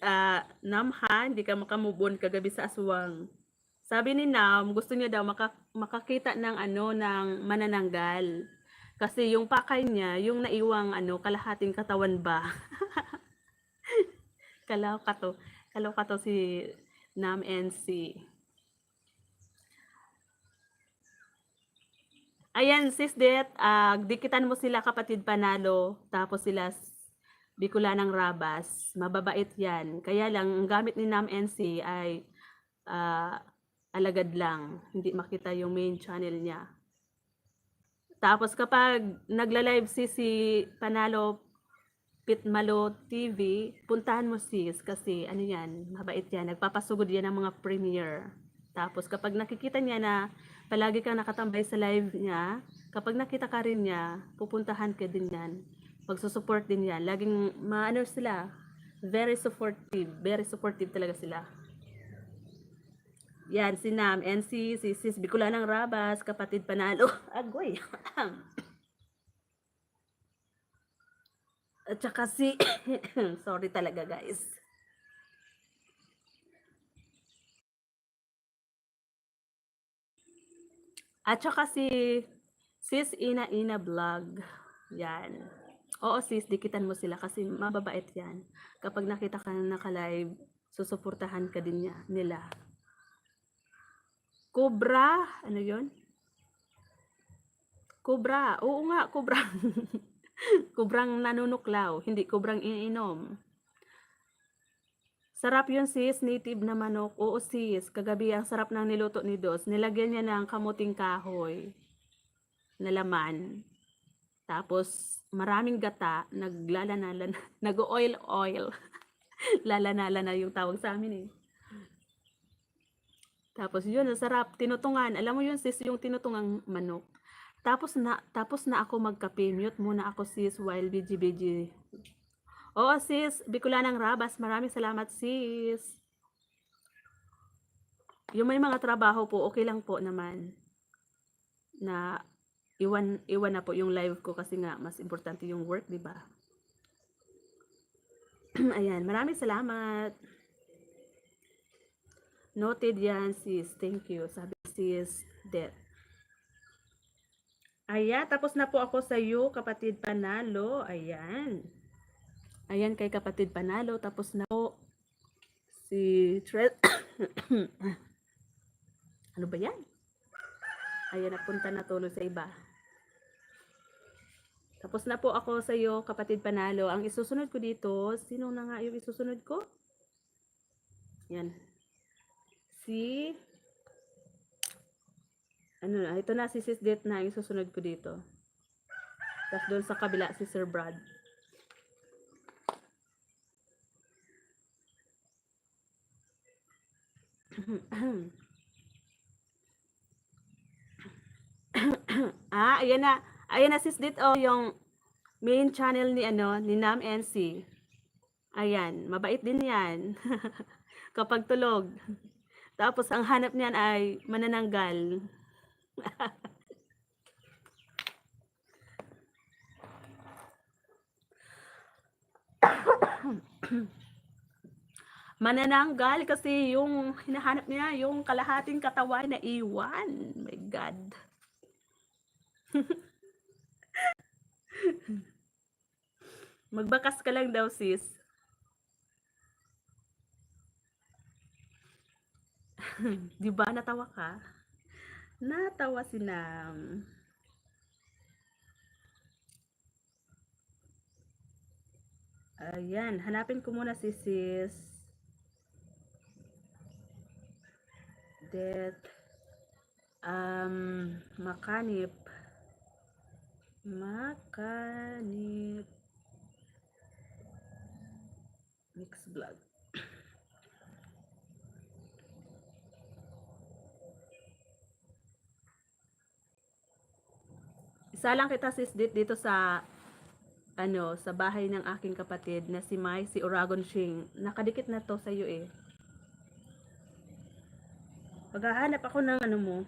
Nam ha. Hindi ka makamubon kagabi sa aswang. Sabi ni Nam, gusto niya daw makakita ng ng manananggal. Kasi yung pakay niya, yung naiwang kalahating katawan ba. Kalaw ka to si Nam NC. Ayan, sis Det, dikitan mo sila kapatid Panalo, tapos sila Bicolanang Rabas. Mababait yan. Kaya lang, ang gamit ni Nam NC ay alagad lang, hindi makita yung main channel niya. Tapos kapag nagla-live si Panalo Pitmalo TV, puntahan mo sis kasi ano yan, mabait yan, nagpapasugod yan ng mga premiere. Tapos kapag nakikita niya na palagi kang nakatambay sa live niya, kapag nakita ka rin niya, pupuntahan ka din yan. Magsusupport din yan. Laging maano sila, very supportive talaga sila. Yan, si Nam, NC, si Sis Bicolanang Rabas, kapatid Panalo. Agoy. At saka si, sorry talaga guys. At saka si Sis Ina Ina Vlog. Yan. Oo sis, dikitan mo sila kasi mababait yan. Kapag nakita ka na naka-live, susuportahan ka din nila. Cobra, ano yon? Cobra, oo nga, cobra. Kubrang nanunuklaw, hindi kubrang iniinom. Sarap yun sis, native na manok. Oo sis, kagabi ang sarap ng niluto ni Dos. Nilagyan niya ng kamuting kahoy na laman. Tapos maraming gata, naglalanalan, nag-oil-oil. Lalanala na yung tawag sa amin eh. Tapos yun, ang sarap, tinutungan. Alam mo yun sis, yung tinutungang manok. Tapos na ako magkape. Mute muna ako sis while BGBG. Oo sis, Bicolanang Rabas, maraming salamat sis. Yung may mga trabaho po, okay lang po naman. Na iwan na po yung live ko kasi nga mas importante yung work, di ba? Ayan, maraming salamat. Noted yan sis, thank you. Sabi sis, det. Ayan, tapos na po ako sa iyo, kapatid Panalo. Ayan. Ayan kay kapatid Panalo. Tapos na po si ano ba yan? Ayan, napunta na tuloy sa iba. Tapos na po ako sa iyo, kapatid Panalo. Ang isusunod ko dito, sino na nga yung isusunod ko? Yan. Si ano na, ito na si Sis Det na yung susunod ko dito. Tapos doon sa kabila si Sir Brad. Ayan na. Ayan na Sis Det, oh, yung main channel ni ni Nam NC. Ayan, mabait din 'yan. Kapag tulog. Tapos ang hanap niyan ay manananggal. Manananggal kasi yung hinahanap niya yung kalahating katawan na iwan. My God. Magbakas ka lang daw sis. Di ba natawa ka? Natawa si Nam. Ayan, hanapin ko muna si sis. Det Makanip mix vlog. Isa lang kita sis dito sa sa bahay ng aking kapatid na si Mai, si Oragon Shing. Nakadikit na to sa iyo eh. Paghahanap ako ng mo,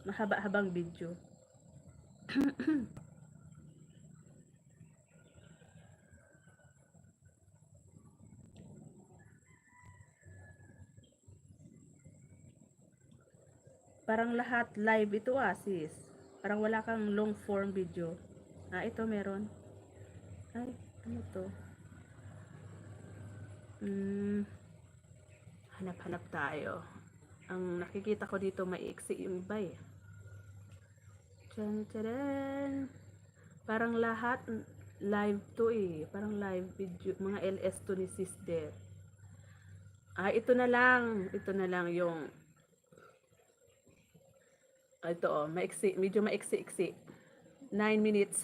mahaba-habang video. Parang lahat live ito sis. Parang wala kang long form video. Ito meron. Ay, ano to? Hanap-hanap tayo. Ang nakikita ko dito maiiksi yung iba eh. Tcharan! Parang lahat live to eh. Parang live video. Mga LS to ni Sis Det. Ito na lang. Ito na lang yung Ito oh, maiksi, medyo maiksi-iksi. 9 minutes.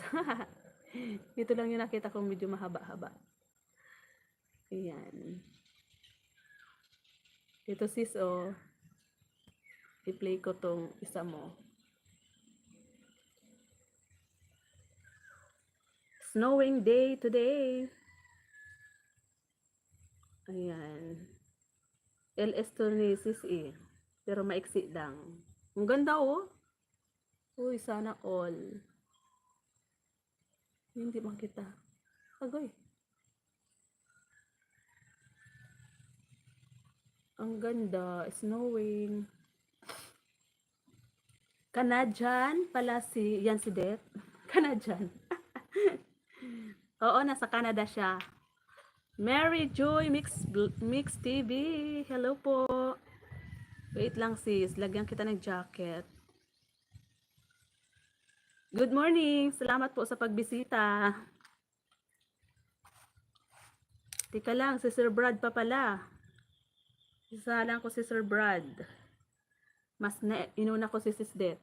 Ito lang yung nakita kong medyo mahaba-haba. Ayan. Ito sis, oh. I-play ko tong isa mo. Snowing day today. Ayan. LS to ni sis eh. Pero maiksi lang. Ang ganda oh. Uy, sana all. Hindi makita. Agoy. Ang ganda. Snowing. Canadian pala si, yan si Det. Canadian. Oo, nasa Canada siya. Mary Joy Mix TV. Hello po. Wait lang sis, lagyan kita ng jacket. Good morning. Salamat po sa pagbisita. Tika lang, si Sir Brad pa pala. Isa lang ko si Sir Brad. Mas inuna ko si Sis Det.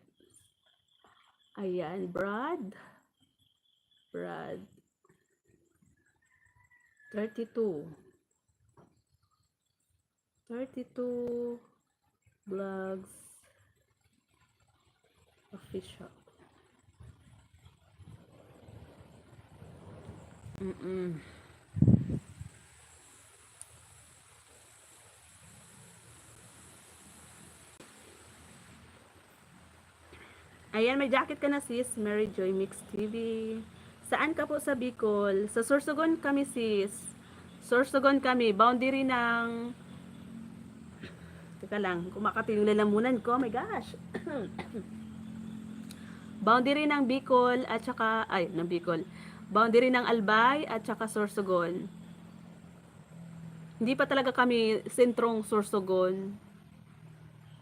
Ayan, Brad. 32 vlogs official. Ayan, may jacket ka na sis, Mary Joy Mix TV. Saan ka po sa Bicol? Sa Sorsogon kami sis. Sorsogon kami, boundary ng... Teka lang, kumakati yung lalamunan ko, oh my gosh. Boundary ng Bicol at saka, ng Bicol. Boundary ng Albay at saka Sorsogon. Hindi pa talaga kami sentrong Sorsogon.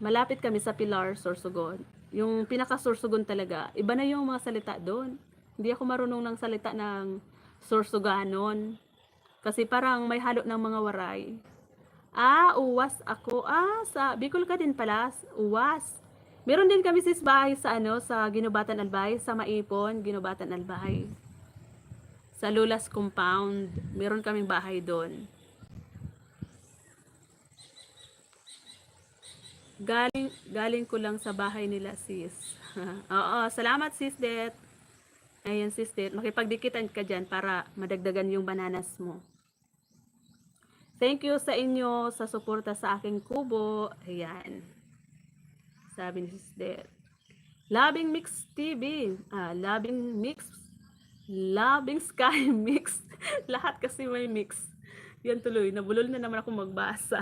Malapit kami sa Pilar, Sorsogon. Yung pinaka-Sorsogon talaga. Iba na yung mga salita doon. Hindi ako marunong ng salita ng Sorsoganon. Kasi parang may halo ng mga waray. Uwas ako. Sa Bicol ka din pala. Uwas. Meron din kami sis bahay sa sa Ginubatan Albay, sa Maipon, Ginubatan Albay. Sa Lulas Compound, meron kaming bahay doon. Galing ko lang sa bahay nila sis. Oo, salamat sis Det. Ayan sis Det, makipagdikitan ka dyan para madagdagan yung bananas mo. Thank you sa inyo sa suporta sa aking kubo. Ayan. Sabi ni sis Det. Loving Mix TV. Loving Mix. Loving Sky Mix. Lahat kasi may mix. Yan tuloy. Nabulol na naman ako magbasa.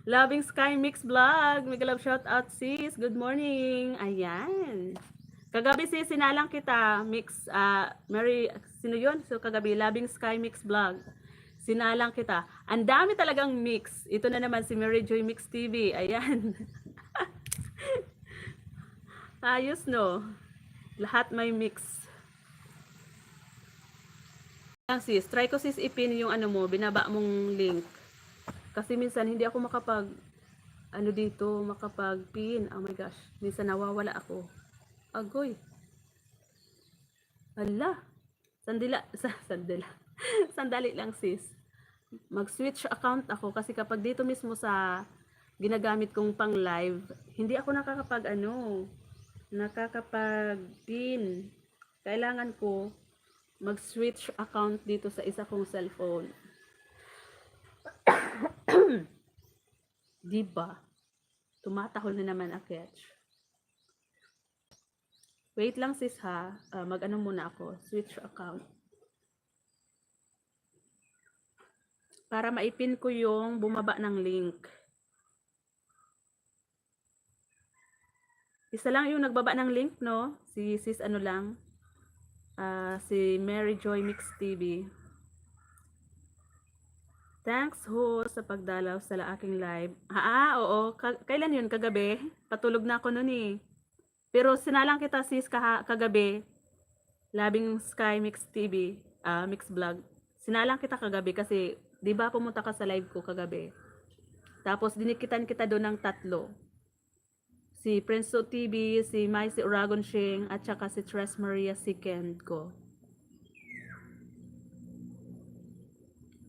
Loving Sky Mix Vlog. Mega love shout out sis. Good morning. Ayan. Kagabi sis, sinalang kita. Mix, Mary, sino yun? So kagabi, Loving Sky Mix Vlog. Sinalang kita. Ang dami talagang mix. Ito na naman si Mary Joy Mix TV. Ayan. Ayos no. Lahat may mix. Sis, try ko sis ipin yung mo, binaba mong link. Kasi minsan hindi ako makapag makapag-pin. Oh my gosh, minsan nawawala ako. Agoy. Ala. Sandali lang sis. Mag-switch account ako kasi kapag dito mismo sa ginagamit kong pang live, hindi ako nakakapag-pin. Kailangan ko mag-switch account dito sa isa kong cellphone. Diba? Tumatahol na naman ang catch. Wait lang sis ha. Mag-ano muna ako. Switch account. Para maipin ko yung bumaba ng link. Isa lang yung nagbaba ng link, no? Si sis lang. Si Mary Joy Mix TV. Thanks ho sa pagdalaw sa aking live. Oo. Kailan yun? Kagabi? Patulog na ako nun eh. Pero sinalang kita sis kagabi. Loving Sky Mix TV. Mix Vlog. Sinalang kita kagabi kasi, di ba pumunta ka sa live ko kagabi? Tapos dinikitan kita doon ng 3. si Prince TV, si Mai si Uragon Shing, at saka si Tres Maria Second ko.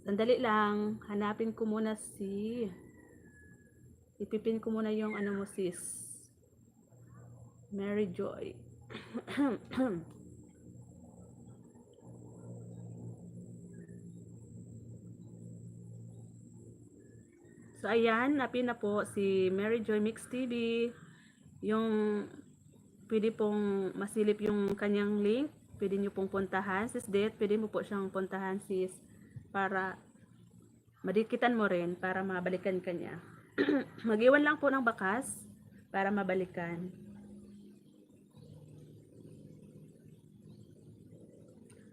Sandali lang, hanapin ko muna ipipin ko muna yung ano mo sis, Mary Joy. So ayan, napin na po si Mary Joy Mix TV. Yung pwede pong masilip yung kanyang link, pwede nyo pong puntahan sis Det, pwede mo po siyang puntahan sis para madikitan mo rin para mabalikan ka niya. Mag-iwan lang po ng bakas para mabalikan.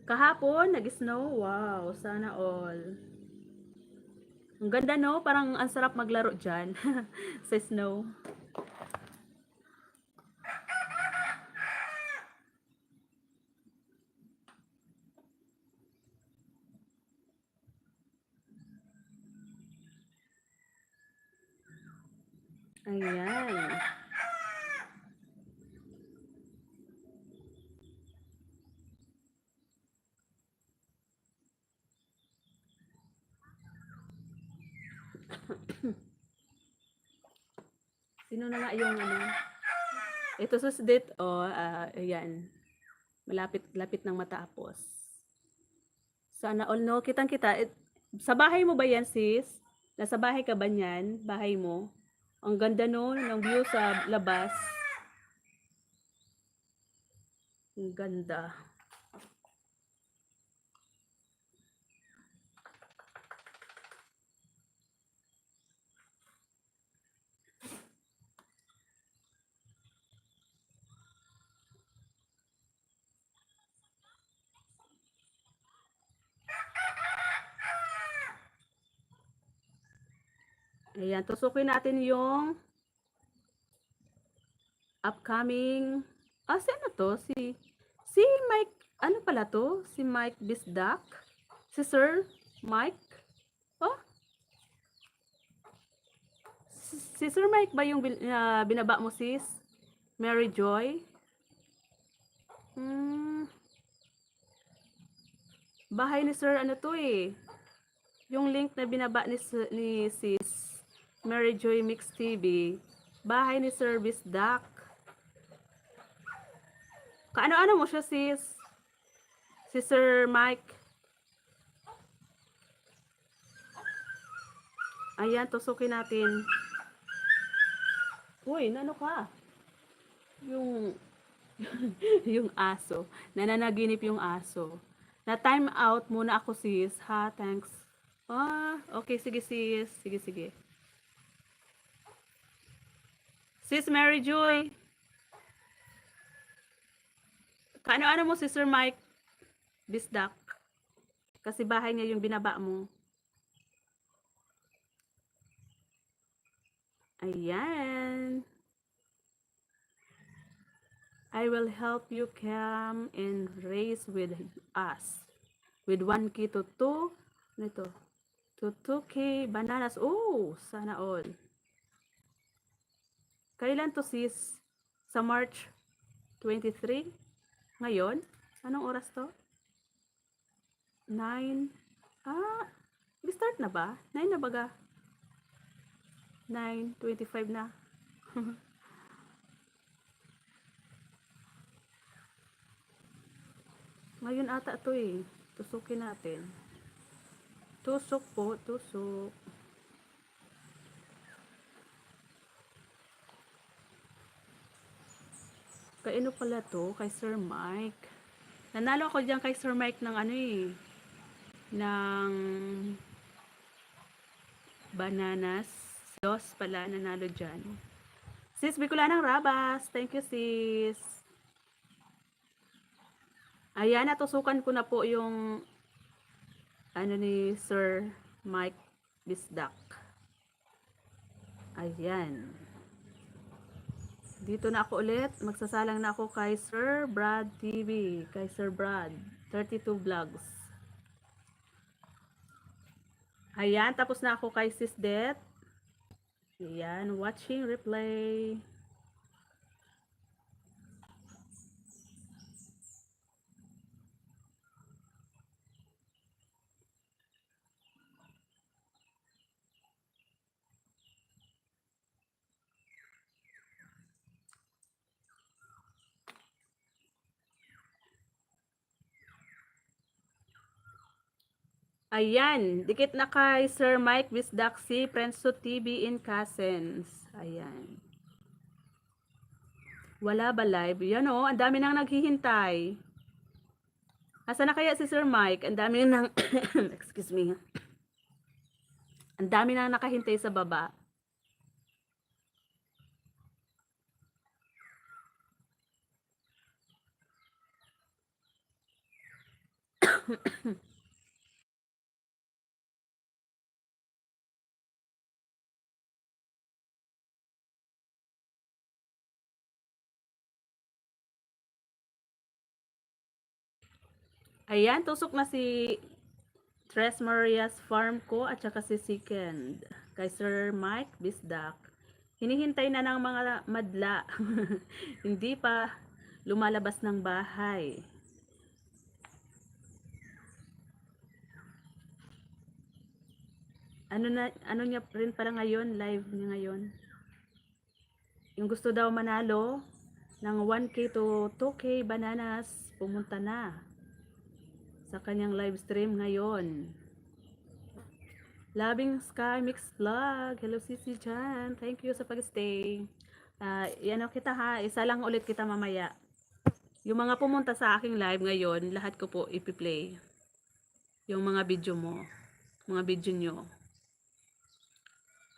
Kahapon nag-snow, wow, sana all. Ang ganda no, parang ang sarap maglaro dyan sa snow. Ayan. Sino na nga yung ano? Ito susdit, oh, ayan. Malapit nang matapos. Sana all no, kitang-kita. Sa bahay mo ba yan, sis? Nasa bahay ka ba niyan? Bahay mo? Ang ganda no, ng view sa labas. Ang ganda. Ayan, tusukin natin yung upcoming, sino to? Si Mike, ano pala to? Si Mike Bisdak? Si Sir Mike? Oh? Si Sir Mike ba yung binaba mo sis? Mary Joy? Bahay ni Sir ano to eh. Yung link na binaba ni sis Mary Joy Mix TV. Bahay ni Sir Bisdak. Kaano-ano mo siya sis? Si Sir Mike. Ayan, tusukin natin. Uy, ano ka? Yung yung aso. Nananaginip yung aso. Na time out muna ako sis. Ha, thanks. Okay, sige sis. Sige. Sis Mary Joy. Kaano-ano mo si Sir Mike Bisdak? Kasi bahay niya yung binaba mo. Ayan. I will help you come and race with us. With 1K to 2. Nito. To 2K bananas. Oh, sana all. Kailan to sis? Sa March 23? Ngayon? Anong oras to? 9. Start na ba? 9 na baga? 9:25 na. Ngayon ata to eh. Tusukin natin. Tusok po, tusok. Kaino pala to? Kay Sir Mike. Nanalo ako dyan kay Sir Mike ng ano eh. Ng bananas. Dos pala nanalo dyan. Sis Bicolanang Rabas. Thank you sis. Ayan, natusukan ko na po yung ano ni Sir Mike Bisdak. Ayan. Dito na ako ulit. Magsasalang na ako kay Sir Brad TV. Kay Sir Brad. 32 vlogs. Ayan, tapos na ako kay Sis Det. Ayan, watching replay. Ayan, dikit na kay Sir Mike Bisdaxi, Prenso TV in Cousins. Ayan. Wala ba live? Yan o, ang dami nang naghihintay. Asa na kaya si Sir Mike? Ang dami nang, excuse me. Ang dami nang nakahintay sa baba. Ayan, tusok na si Tres Marias Farm ko at saka si Second. Kay Sir Mike Bisdak. Hinihintay na ng mga madla. Hindi pa lumalabas ng bahay. Ano niya rin pala ngayon, live niya ngayon. Yung gusto daw manalo ng 1K to 2K bananas, pumunta na sa kanyang live stream ngayon. Loving Sky Mix Vlog. Hello Sisi Chan. Thank you sa pag-stay. Yan o kita ha. Isa lang ulit kita mamaya. Yung mga pumunta sa aking live ngayon, lahat ko po ipi-play. Yung mga video mo. Mga video nyo.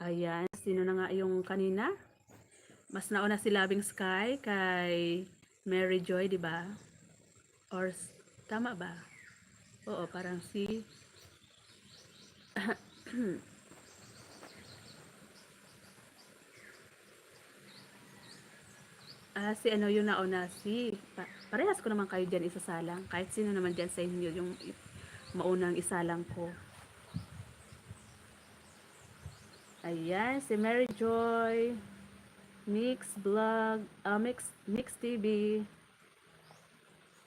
Ayan. Sino na nga yung kanina? Mas nauna si Loving Sky kay Mary Joy, di ba? Or tama ba? Oo, parang si si ano yung nauna si parehas ko naman kayo dyan isasalang. Kahit sino naman dyan sa inyo yung maunang isalang ko. Ayan, si Mary Joy, Mix Vlog, Mix TV,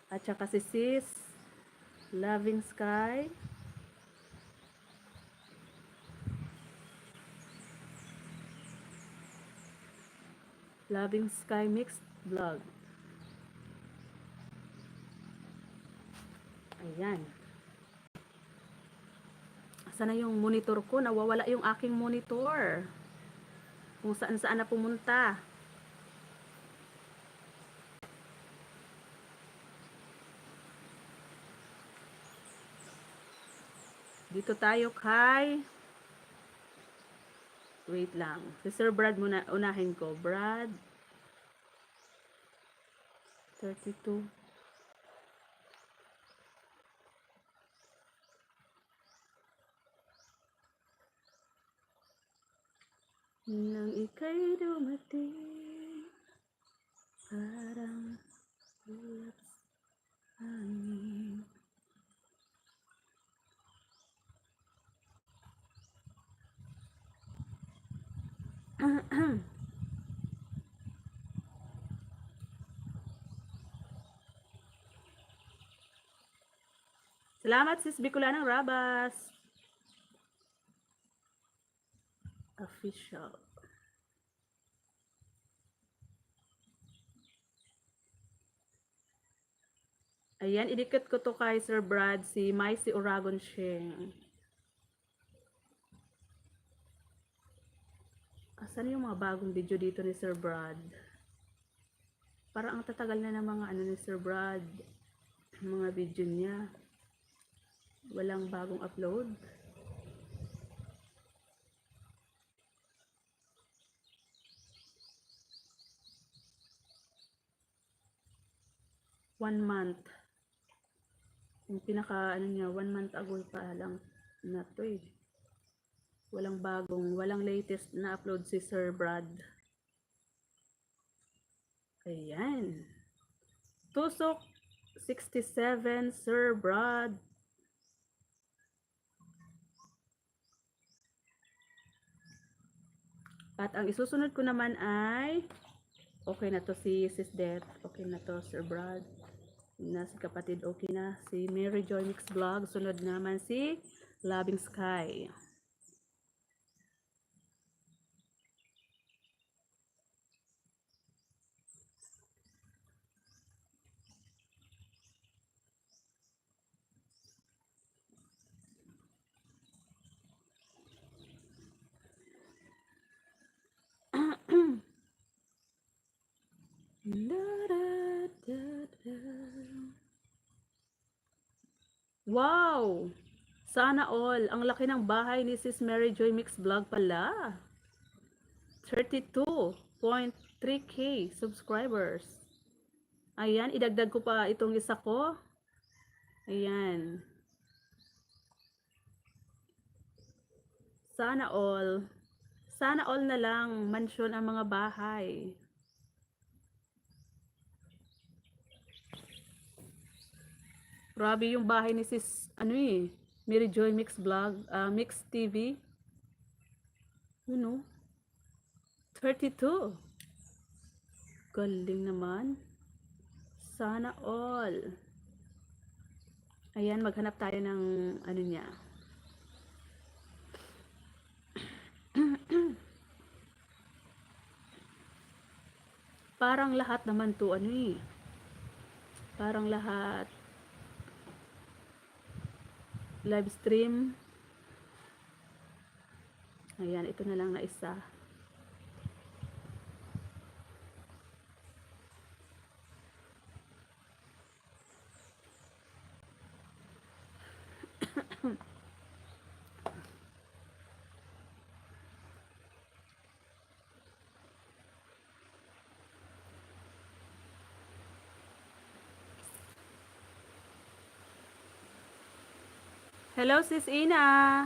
at saka si Sis, Loving Sky, Loving Sky Mix Vlog. Ayan. Sana yung monitor ko, nawawala yung aking monitor. Kung saan saan na pumunta. Dito tayo kay wait lang. Si Sir Brad muna unahin ko. Brad 32. Nang ika'y dumating, parang ulap sa hangin. Salamat sis Bicolanang Rabas. Official. Ayan, idikit ko to kay Sir Brad, si Maisy Oragon Sheng. Asan yung mga bagong video dito ni Sir Brad? Parang ang tatagal na ng mga ano ni Sir Brad. Mga video niya. Walang bagong upload. One month. Yung pinaka ano niya, 1 month ago pa lang na to eh. Walang bagong, walang latest na upload si Sir Brad. Ayan. Tusok 67 Sir Brad. At ang isusunod ko naman ay okay na to si Sis Death. Okay na to Sir Brad. Na si kapatid okay na. Si Mary Joy Mix Vlog. Sunod naman si Loving Sky. Wow! Sana all. Ang laki ng bahay ni Sis Mary Joy Mix Vlog pala. 32.3k subscribers. Ayan, idagdag ko pa itong isa ko. Ayan. Sana all. Sana all na lang mansyon ang mga bahay. Grabe yung bahay ni Sis, Mary Joy Mix Vlog, Mix TV. You know, 32. Galing naman. Sana all. Ayan, maghanap tayo ng ano niya. Parang lahat naman to Parang lahat live stream. Ayan, ito na lang na isa. Hello, Sis Ina.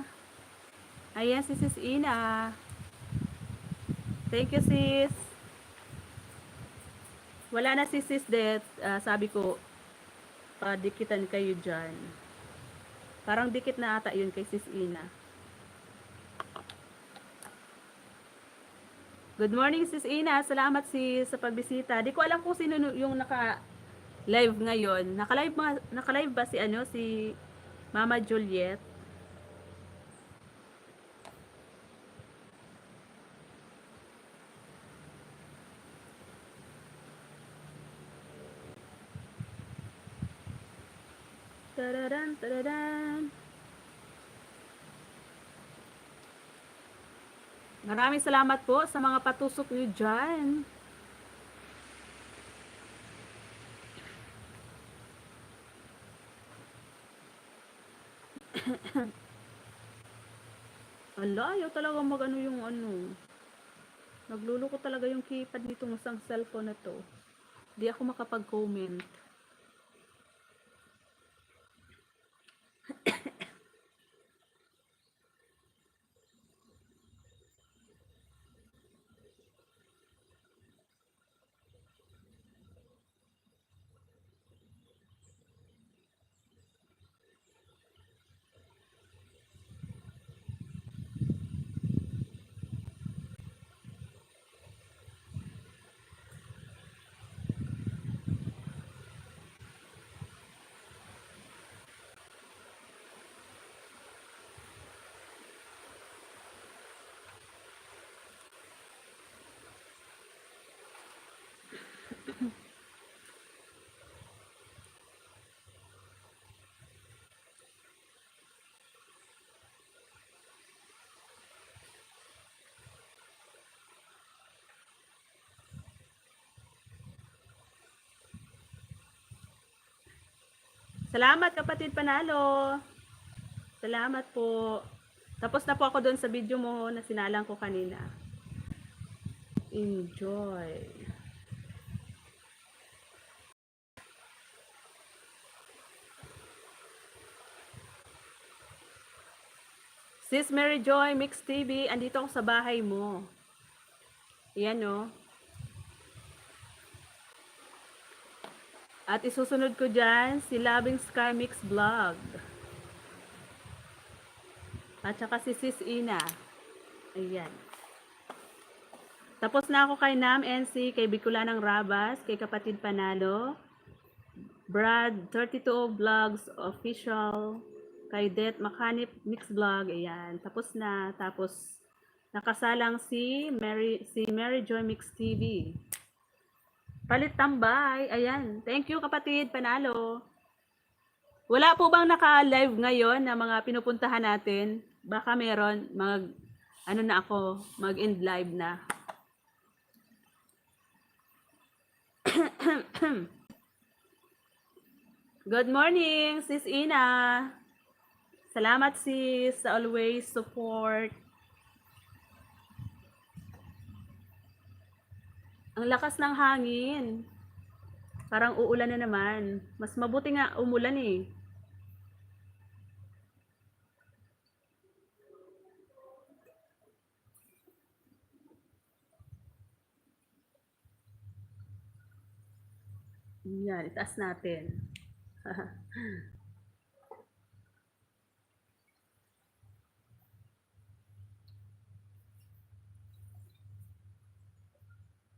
Ayan si Sis Ina. Thank you, Sis. Wala na si Sis Det. Sabi ko, dikitan kayo dyan. Parang dikit na ata yun kay Sis Ina. Good morning, Sis Ina. Salamat sa pagbisita. Di ko alam kung sino yung naka-live ngayon. Naka-live ba si Mama Juliet? Tararan, tararan. Maraming salamat po sa mga patusok niyo dyan. Ala, ayaw talaga yung nagluloko talaga yung keypad nitong isang cellphone na to. Di ako makapag-comment. Salamat, kapatid Panalo. Salamat po. Tapos na po ako doon sa video mo na sinalang ko kanina. Enjoy. Sis Mary Joy Mix TV, andito ako sa bahay mo. Yan o. At isusunod ko dyan si Loving Sky Mix Vlog. At saka si Sis Ina. Ayan. Tapos na ako kay Nam NC, kay Bicolanang Rabas, kay kapatid Panalo, Brad 32 Vlogs Official, kay Det Makanip Mix Vlog. Ayan. Tapos na. Tapos nakasalang si Mary Joy Mix TV. Palit tambay. Ayan. Thank you, kapatid Panalo. Wala po bang naka-live ngayon na mga pinupuntahan natin? Baka meron. Mag-end live na. Good morning, Sis Ina. Salamat sis sa always support. Ang lakas ng hangin. Parang uulan na naman. Mas mabuti nga umulan eh. Yan, itaas natin.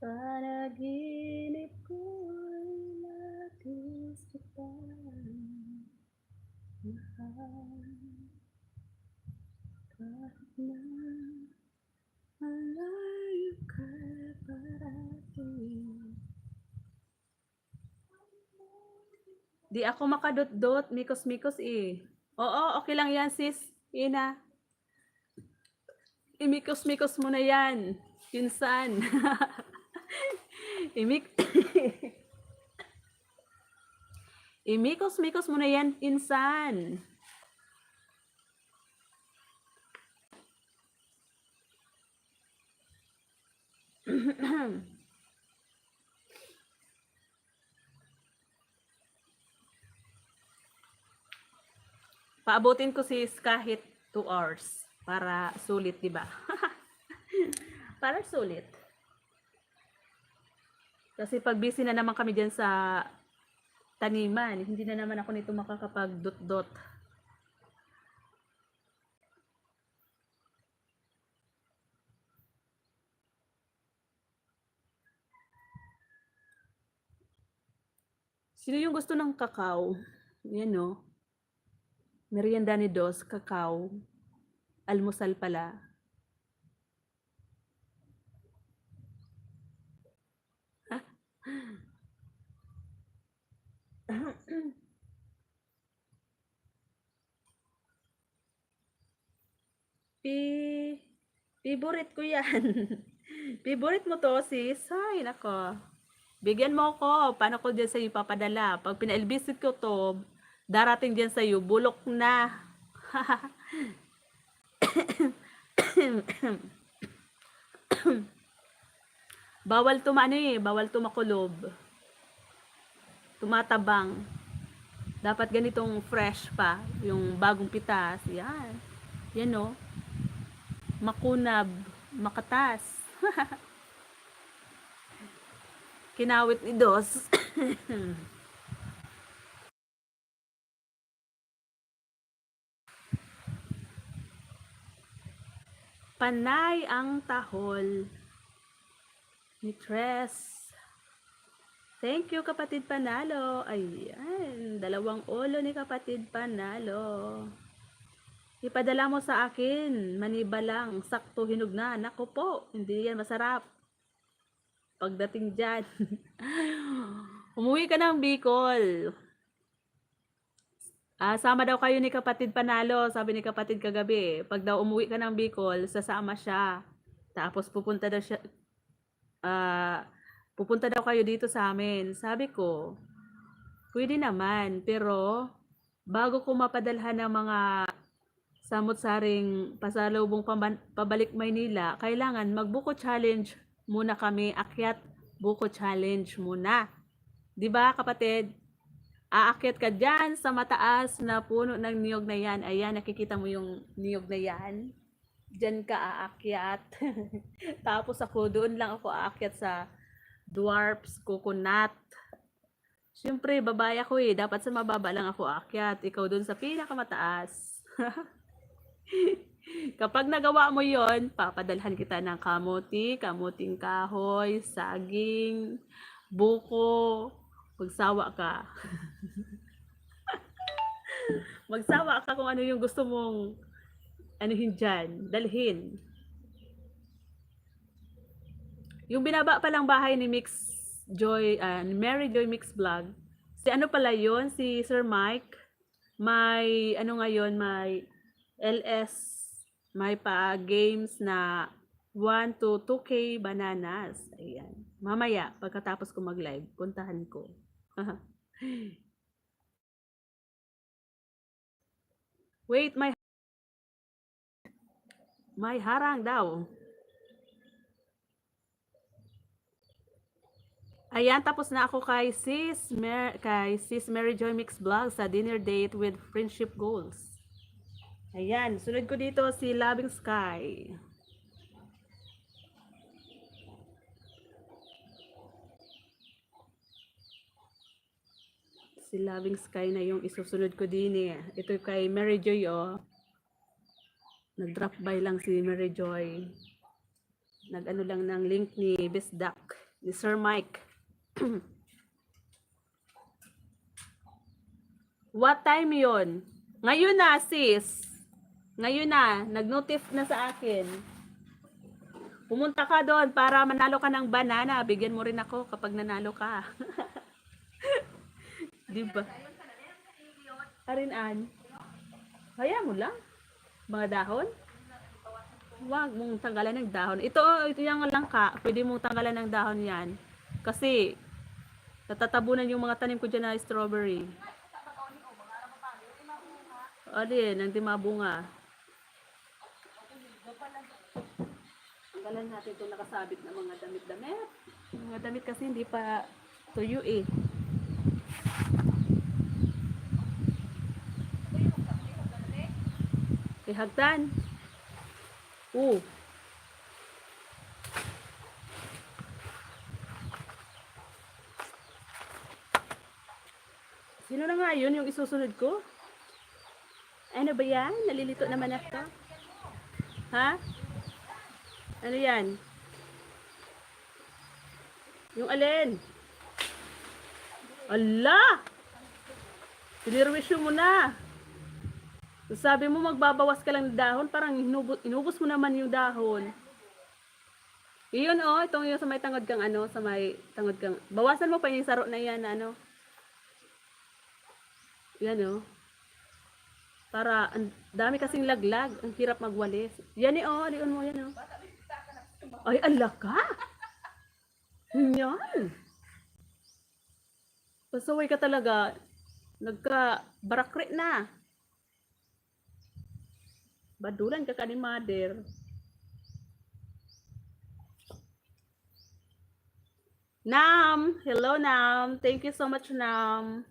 Panaginip ko'y nais kitang mahal. Kahit na malayo ka parating. Di ako makadot-dot, mikos-mikos eh. Oo, okay lang yan sis. Ina. Imikos-mikos mo na yan. Pinsan. Imikos-mikos mo na yan, insan. Paabutin ko sis kahit 2 hours para sulit, di ba? Para sulit. Kasi pag busy na naman kami diyan sa taniman, hindi na naman ako nito makakapag-dot-dot. Sino yung gusto ng kakao? Yan no. Merienda ni Dos, kakao. Almusal pala. Favorite ko yan. Favorite mo to sis. Ay, nako. Bigyan mo ako. Paano ko dyan sa'yo papadala? Pag pinailbisit ko to, darating dyan sa'yo, bulok na. Bawal tumano eh. Bawal tumakulob. Tumatabang. Dapat ganitong fresh pa. Yung bagong pitas. Yan. Yan no. Makunab. Makatas. Kinawit ni Dos. Panay ang tahol ni Tres. Thank you kapatid Panalo. Ayan, 2 ulo ni kapatid Panalo. Ipadala mo sa akin, maniba lang, sakto hinog na. Naku po, hindi yan masarap. Pagdating dyan. Umuwi ka ng Bicol. Sama daw kayo ni kapatid Panalo, sabi ni kapatid kagabi. Pag daw umuwi ka ng Bicol, sasama siya. Tapos pupunta daw siya, pupunta daw kayo dito sa amin. Sabi ko, pwede naman, pero bago ko mapadalhan ng mga samot-saring pasalubong pabalik Maynila, kailangan magbuko challenge muna kami, akyat buko challenge muna. 'Di ba kapatid? Aakyat ka dyan sa mataas na puno ng niyog na yan. Ayan, nakikita mo yung niyog na yan. Diyan ka aakyat. Tapos ako, doon lang ako aakyat sa dwarfs coconut. Siyempre, babae ako eh. Dapat sa mababa lang ako aakyat. Ikaw doon sa pinakamataas. Kapag nagawa mo yon, papadalhan kita ng kamuti, kamuting kahoy, saging, buko. Magsawa ka. Magsawa ka kung ano yung gusto mong anuhin dyan, dalhin. Yung binaba pa lang bahay ni Mix Joy, Mary Joy Mix Vlog, si ano pala yon, si Sir Mike, may ano ngayon, may LS, may pa games na 1 to 2K bananas. Ayan. Mamaya, pagkatapos ko mag-live, puntahan ko. Wait, may harang daw. Ayan, tapos na ako kay Sis Mary Joy Mix Vlog sa dinner date with friendship goals. Ayan, sunod ko dito si Loving Sky. Si Loving Sky na yung isusunod ko din eh. Ito kay Mary Joy oh. Nag-drop by lang si Mary Joy. Nag-ano lang ng link ni Bisdak, ni Sir Mike. What time yon? Ngayon na sis. Ngayon na. Nag-notif na sa akin. Pumunta ka doon para manalo ka ng banana. Bigyan mo rin ako kapag nanalo ka. Diba? Arin-an. Kaya mo lang. Mga dahon. Huwag mong tanggalan ng dahon. Ito yung langka. Pwede mong tanggalan ng dahon yan. Kasi, natatabunan yung mga tanim ko dyan na strawberry. Alin, ang di mabunga. Tanggalan natin itong nakasabit na mga damit-damit. Mga damit kasi hindi pa tuyo eh. Hagdan. Sino na nga yun yung isusunod ko? Ano ba yan? Nalilito naman ako. Ha? Ano yan? Yung alin? Allah! Sinirwisyo mo na. Sabi mo magbabawas ka lang ng dahon, parang inubos mo naman yung dahon. Iyon oh, itong yung sa may tangod kang ano, sa may tangod kang. Bawasan mo pa yung saro na yan, ano. Yan oh. Para, ang dami kasing laglag, ang hirap magwalis. Yan eh oh, alion mo yan oh. Ay, ala ka! Yan! Pasaway ka talaga. Nagka-barakri na. Badulan ka ni mother. Nam! Hello, Nam! Thank you so much, Nam!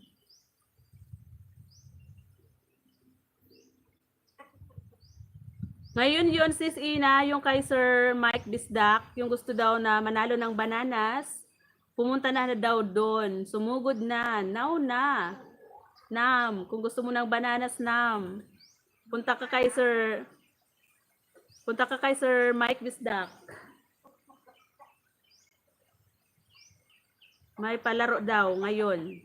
Ngayon yun, sis Ina, yung kay Sir Mike Bisdak, yung gusto daw na manalo ng bananas, pumunta na daw doon. Sumugod na. Now na. Nam, kung gusto mo ng bananas, Nam. Punta ka kay Sir Mike Bisdak. May palaro daw ngayon.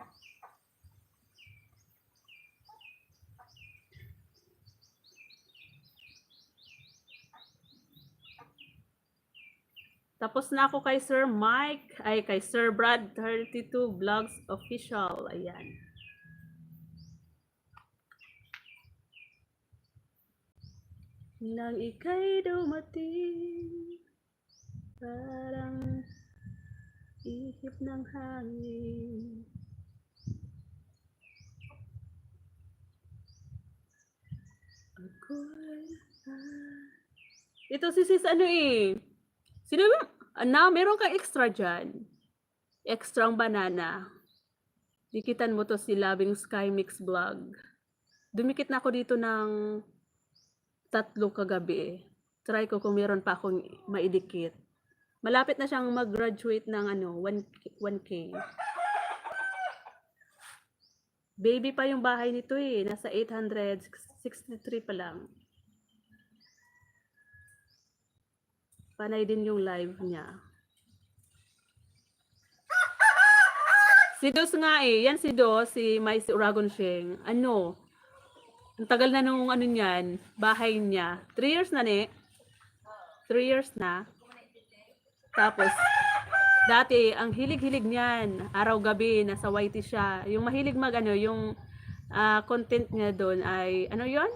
Tapos na ako kay Sir Mike, ay kay Sir Brad 32 Vlogs Official. Ayan. Nang ika'y dumating, parang ihip ng hangin. Ito si sis ano eh. Sino ba? Meron kang extra dyan. Extra ang banana. Dikitan mo to si Loving Sky Mix Vlog. Dumikit na ako dito ng 3 kagabi. Try ko kung meron pa akong maidikit. Malapit na siyang mag-graduate ng 1K. Baby pa yung bahay nito eh. Nasa 863 pa lang. Panay din yung live niya. Si Dos nga eh. Yan si Dos, si Mai Uragon Sheng. Ano? Ang tagal na nung ano niyan, bahay niya. 3 years na ni. 3 years na. Tapos, dati, ang hilig-hilig niyan, araw-gabi, nasa YT siya. Yung mahilig yung content niya doon ay, ano yon?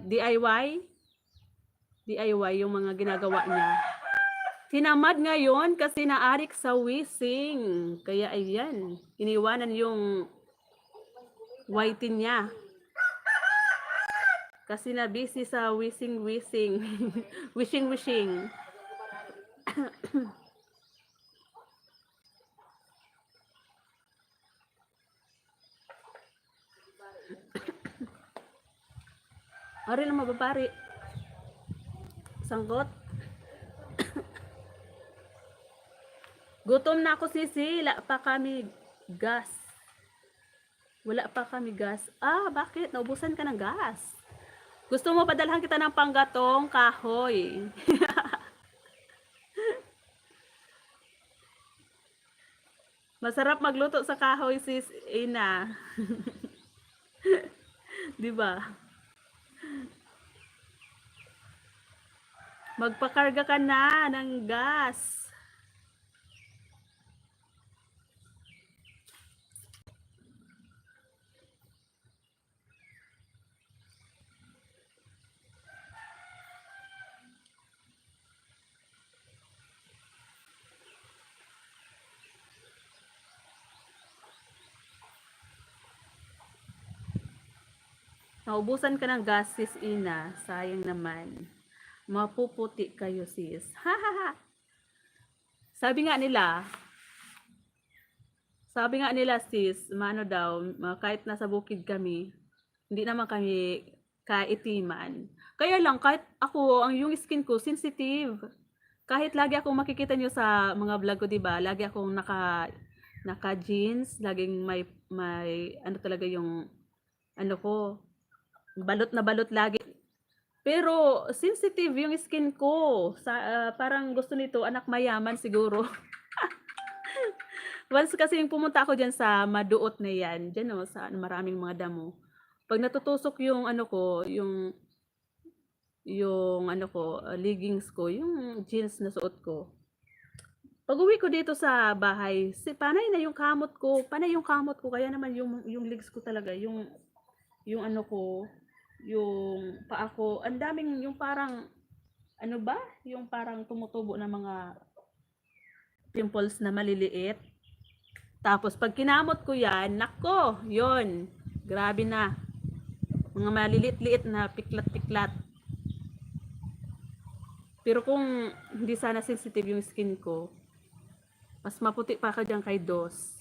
DIY? DIY, yung mga ginagawa niya. Tinamad ngayon kasi naarik sa wising. Kaya ayan, iniwanan yung YT niya. Kasi na busy sa wishing-wishing. Wishing-wishing. Ari lang mababari. Sanggot. Gutom na ako, sisi. Wala pa kami gas. Wala pa kami gas. Ah, bakit? Naubusan ka ng gas. Gusto mo padalhan kita ng panggatong kahoy. Masarap magluto sa kahoy, sis Ina. 'Di ba? Magpakarga ka na ng gas. Naubusan ka ng gas, sis Ina. Sayang naman. Mapuputi kayo, sis. Ha ha ha. Sabi nga nila, sis, maano daw, kahit nasa bukid kami, hindi naman kami kaitiman. Kaya lang, kahit ako, yung skin ko, sensitive. Kahit lagi akong makikita nyo sa mga vlog ko, diba? Lagi akong naka jeans, laging may ano talaga yung ano ko, balot na balot lagi. Pero sensitive yung skin ko. Parang gusto nito, anak mayaman siguro. Once kasi yung pumunta ako dyan sa Maduot na yan, dyan o, sa maraming mga damo. Pag natutusok yung ano ko, yung ano ko, leggings ko, yung jeans na suot ko. Pag uwi ko dito sa bahay, panay na yung kamot ko, kaya naman yung legs ko talaga, yung ano ko, yung paa ko, ang daming yung parang, ano ba? Yung parang tumutubo na mga pimples na maliliit. Tapos pag kinamot ko yan, nako, yon, grabe na. Mga maliliit-liit na piklat-piklat. Pero kung hindi sana sensitive yung skin ko, mas maputi pa ka dyan kay Dos.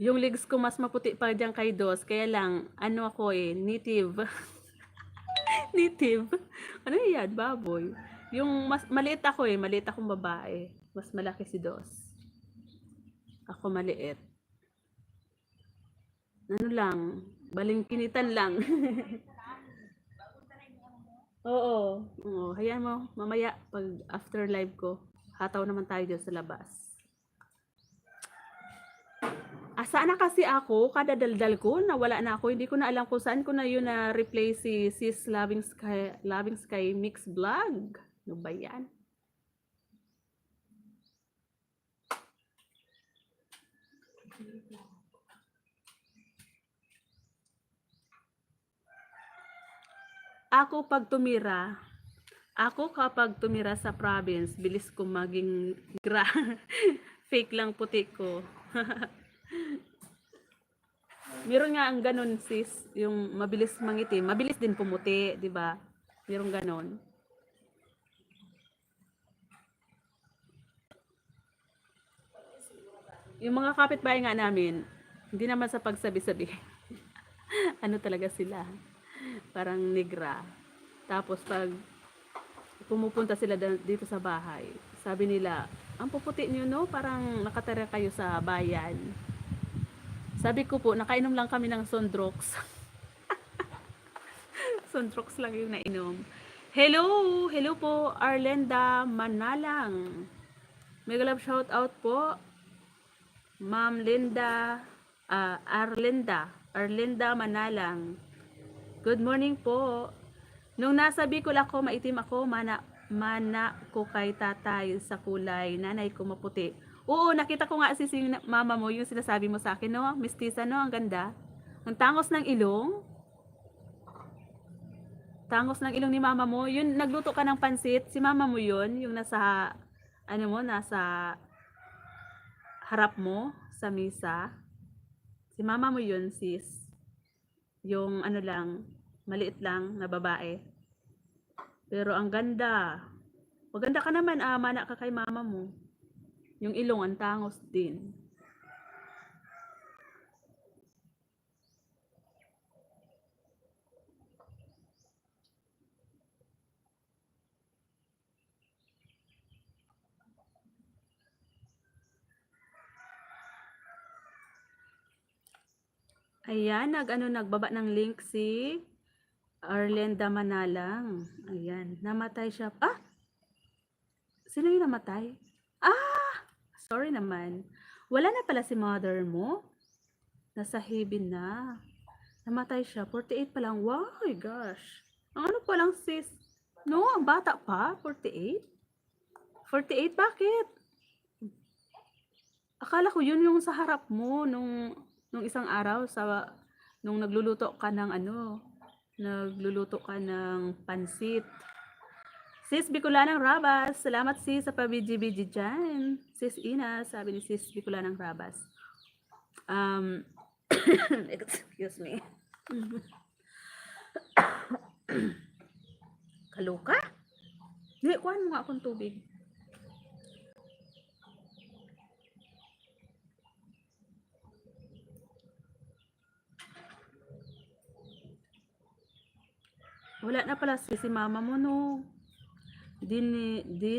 Yung legs ko mas maputi pa dyan kay Dos, kaya lang, ano ako native. Native? Ano yan, baboy? Yung maliit ako maliit akong babae. Mas malaki si Dos. Ako maliit. Ano lang, balingkinitan lang. Oo. Hayaan mo, mamaya, pag after live ko, hataw naman tayo dyan sa labas. Asa na kasi ako, kada daldal ko, nawala na ako. Hindi ko na alam kung saan ko na yun na-replace si Sis Loving Sky Mix Vlog. Ano ba yan? Ako kapag tumira sa province, bilis ko maging fake lang puti ko. Meron nga ang ganun, sis, yung mabilis mangitim, mabilis din pumuti, 'di ba? Meron ganun. Yung mga kapitbahay nga namin, hindi naman sa pagsabi-sabi. Ano talaga sila? Parang negra. Tapos pag pumupunta sila dito sa bahay, sabi nila, ang puputi niyo, no? Parang nakatira kayo sa bayan. Sabi ko po, nakainom lang kami ng Sondrox. Sondrox lang yung nainom. Hello po, Arlenda Manalang. Mega love shout out po. Ma'am Linda, Arlenda Manalang. Good morning po. Nung nasa Bicol ako, maitim ako, mana ko kay tatay sa kulay, nanay ko maputi. Oo, nakita ko nga si mama mo, yung sinasabi mo sa akin, no? Mestiza, no? Ang ganda. Ang tangos ng ilong. Tangos ng ilong ni mama mo. Yun, nagluto ka ng pansit. Si mama mo yun, yung nasa, ano mo, nasa harap mo sa misa. Si mama mo yun, sis. Yung ano lang, maliit lang na babae. Pero ang ganda. Maganda ka naman, mana ka kay mama mo. Yung ilong, ang tangos din. Ayan, nagbaba ng link si Arlenda Manalang. Ayan, namatay siya. Ah! Sino yung namatay? Ah! Sorry naman. Wala na pala si mother mo? Nasa heaven na. Namatay siya. 48 pa lang. Wow, my gosh. Ang ano pa lang sis? No, ang bata pa. 48? 48? Bakit? Akala ko yun yung sa harap mo nung isang araw nung nagluluto ka ng pansit. Sis Bicolanang Rabas, salamat sis sa pabidji-bidji dyan. Sis Ina, sabi ni sis Bicolanang Rabas. Excuse me. Kaluka? Hindi, kuhan mo nga akong tubig. Wala na pala si mama mo no. Di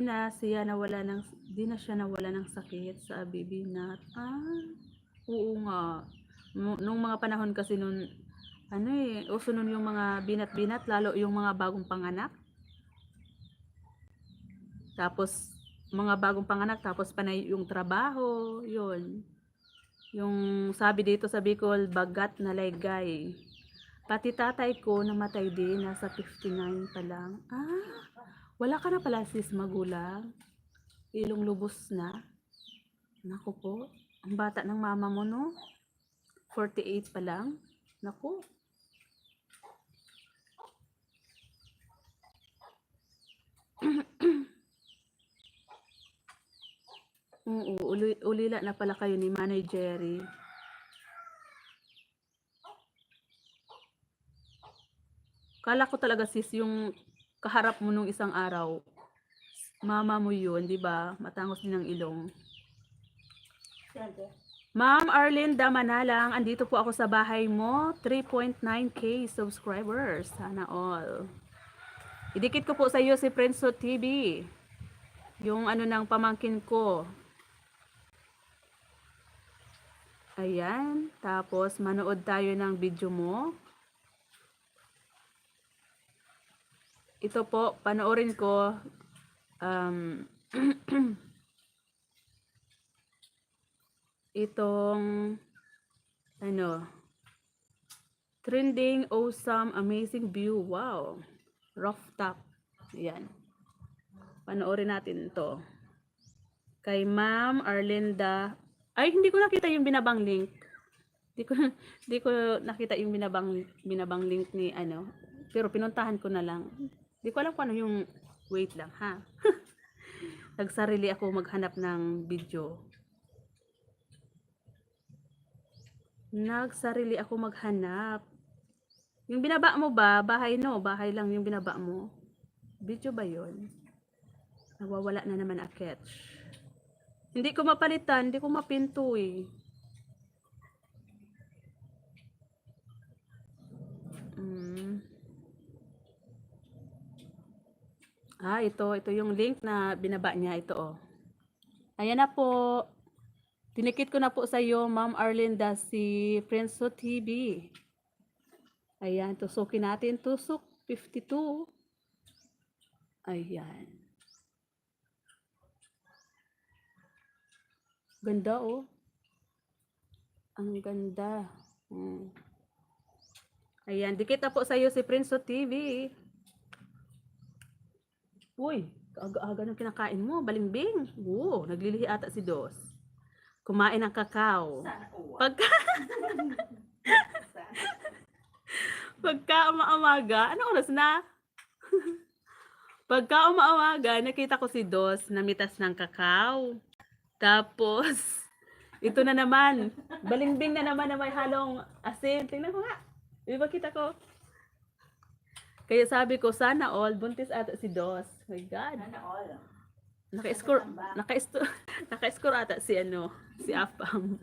na siya nawala ng sakit sa bibinat. Oo nga. Nung mga panahon kasi nun, uso nun yung mga binat-binat, lalo yung mga bagong panganak. Tapos, mga bagong panganak, tapos panay yung trabaho, yun. Yung sabi dito sa Bicol, bagat na laygay. Pati tatay ko namatay din, nasa 59 pa lang. Wala ka na pala sis magulang. Ilong lubos na. Naku po, ang bata ng mama mo no? 48 pa lang. Naku. Ulila na pala kayo ni Manay Jerry. Kala ko talaga sis yung kaharap mo nung isang araw. Mama mo yun, di ba? Matangos din ang ilong. Ma'am Arlinda Manalang, andito po ako sa bahay mo. 3.9k subscribers. Sana all. Idikit ko po sa iyo si Prinso TV. Yung ng pamangkin ko. Ayan. Tapos manood tayo ng video mo. Ito po, panoorin ko. Itong trending awesome amazing view. Wow. Rooftop. Ayan. Panoorin natin ito. Kay Ma'am Arlinda. Ay, hindi ko nakita yung binabang link. Hindi ko nakita yung binabang link ni Pero pinuntahan ko na lang. Hindi ko alam kung ano yung wait lang ha. Nagsarili ako maghanap ng video. Nagsarili ako maghanap. Yung binaba mo ba? Bahay no? Bahay lang yung binaba mo. Video ba yun? Nawawala na naman a catch. Hindi ko mapalitan. Hindi ko mapinto eh. Ito yung link na binaba niya. Ito oh. Ayan na po. Tinikit ko na po sa iyo, Ma'am Arlinda, si Prinso TV. Ayan, tusukin natin. Tusok 52. Ayan. Ganda oh. Ang ganda. Ayan, dikit na po sa iyo si Prinso TV. Uy, aga-aga ng kinakain mo, balimbing. Naglilihi ata si Dos. Kumain ng kakao. Pagka umaamaga, anong oras na? Pagka umaawaga, nakita ko si Dos namitas ng kakao. Tapos, ito na naman, balimbing na naman na may halong asin. Tingnan ko nga. Di ba kita ko? Kaya sabi ko, sana all, buntis ata si Dos. My God. Sana all. Naka-score, naka-score ata si si Afam.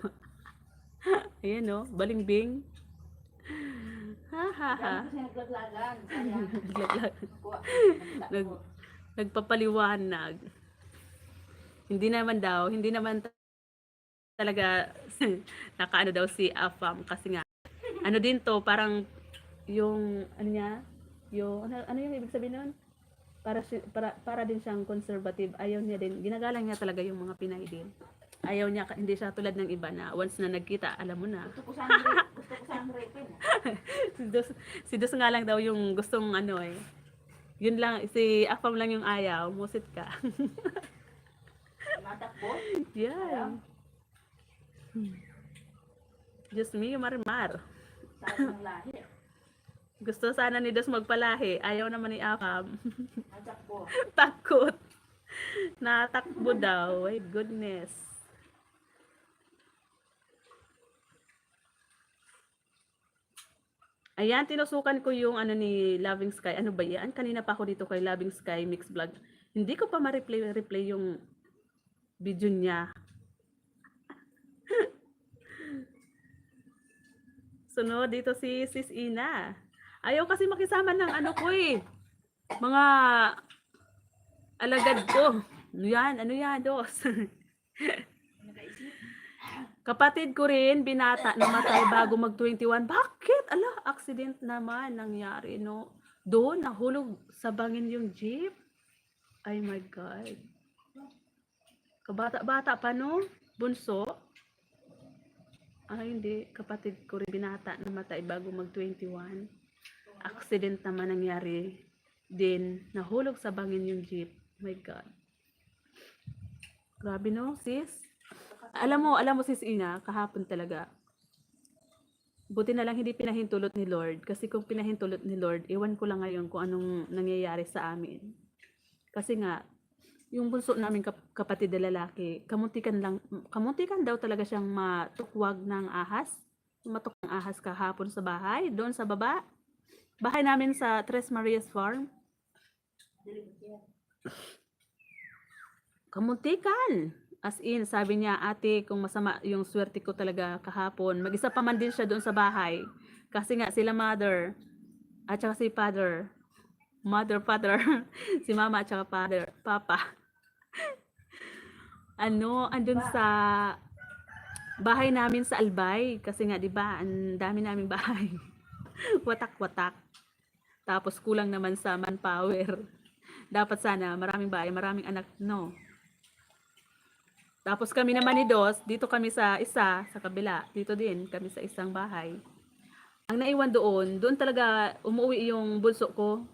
Ayan no, balimbing. Ha ha ha. Kasi naglaglagan. Sayang. Naglag- Kuha. Nag- Nagpapaliwanag. Hindi naman talaga nakaano daw si Afam kasi nga ano din to parang yung ano niya yung ano yung ibig sabihin nun para din siyang conservative, ayaw niya din, ginagalang niya talaga yung mga Pinay din, ayaw niya, hindi siya tulad ng iba na once na nagkita alam mo na. Gusto ko sanang rapin. si Dos nga lang daw yung gustong yun lang, si Afam lang yung ayaw, musit ka. Matakbo. Yeah. Diyos me, Marimar. Sayang ng lahi. Gusto sana ni Dos magpalahi. Ayaw naman ni Afam. Matakbo. Takot. Natakbo daw. My goodness. Ayan, tinusukan ko yung ni Loving Sky. Ano ba yan? Kanina pa ako dito kay Loving Sky Mix Vlog. Hindi ko pa ma-replay yung video niya. Sunod dito si Sis Ina. Ayaw kasi makisama ng ko mga alagad ko. Ano yan, Dos? Kapatid ko rin, binata, namatay bago mag-21. Bakit? Ala, accident naman nangyari, no? Doon, nahulog sa bangin yung jeep. Ay my God. Kabata-bata pa, no? Bunso. Ay, hindi. Kapatid ko rin, binata, namatay bago mag-21. Accident naman nangyari din. Nahulog sa bangin yung jeep. My God. Grabe, no, sis? Alam mo sis Ina, kahapon talaga. Buti na lang hindi pinahintulot ni Lord. Kasi kung pinahintulot ni Lord, iwan ko lang ngayon kung anong nangyayari sa amin. Kasi nga, yung bunso namin kapatid na lalaki, kamuntikan daw talaga siyang matukwag ng ahas. Matuk ng ahas kahapon sa bahay, doon sa baba. Bahay namin sa Tres Marias Farm. Kamuntikan. As in, sabi niya, ate, kung masama yung swerte ko talaga kahapon, mag-isa pa man din siya doon sa bahay. Kasi nga sila mother, at saka si father, father, si mama at saka papa. Andun sa bahay namin sa Albay. Kasi nga, di ba, ang dami naming bahay. Watak-watak. Tapos kulang naman sa manpower. Dapat sana, maraming bahay, maraming anak, no? Tapos kami naman ni Dos, dito kami sa sa kabila. Dito din, kami sa isang bahay. Ang naiwan doon talaga umuwi yung bunso ko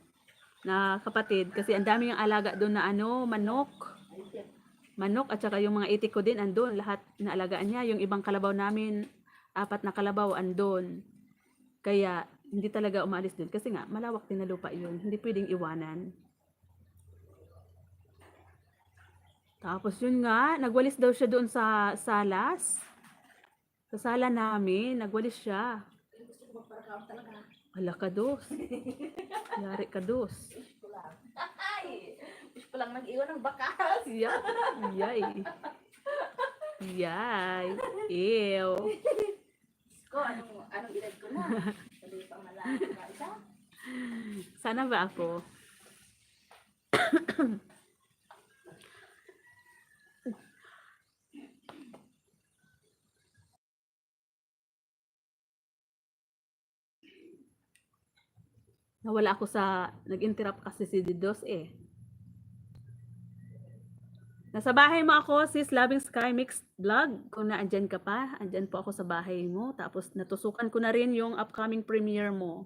na kapatid. Kasi ang dami yung alaga doon na manok at saka yung mga itik ko din andun. Lahat inaalagaan niya. Yung ibang kalabaw namin, 4 na kalabaw andun. Kaya hindi talaga umalis doon. Kasi nga, malawak din na lupa yun. Hindi pwedeng iwanan. Tapos yun nga, nagwalis daw siya doon sa salas. Sa sala namin, nagwalis siya. Gusto ko magparakaw talaga. Hala ka, Dos. Yari ka, Dos. Ay! Gusto ko lang nag-iwan ng bakas. Yay. Yay. Ew. Ko, anong edad ko na? Sabi pang malaki na isa. Sana ba ako? Nawala ako nag-interrupt kasi si Didos Nasa bahay mo ako, sis Loving Sky Mixed Vlog. Kung naandyan ka pa, andyan po ako sa bahay mo. Tapos natusukan ko na rin yung upcoming premiere mo.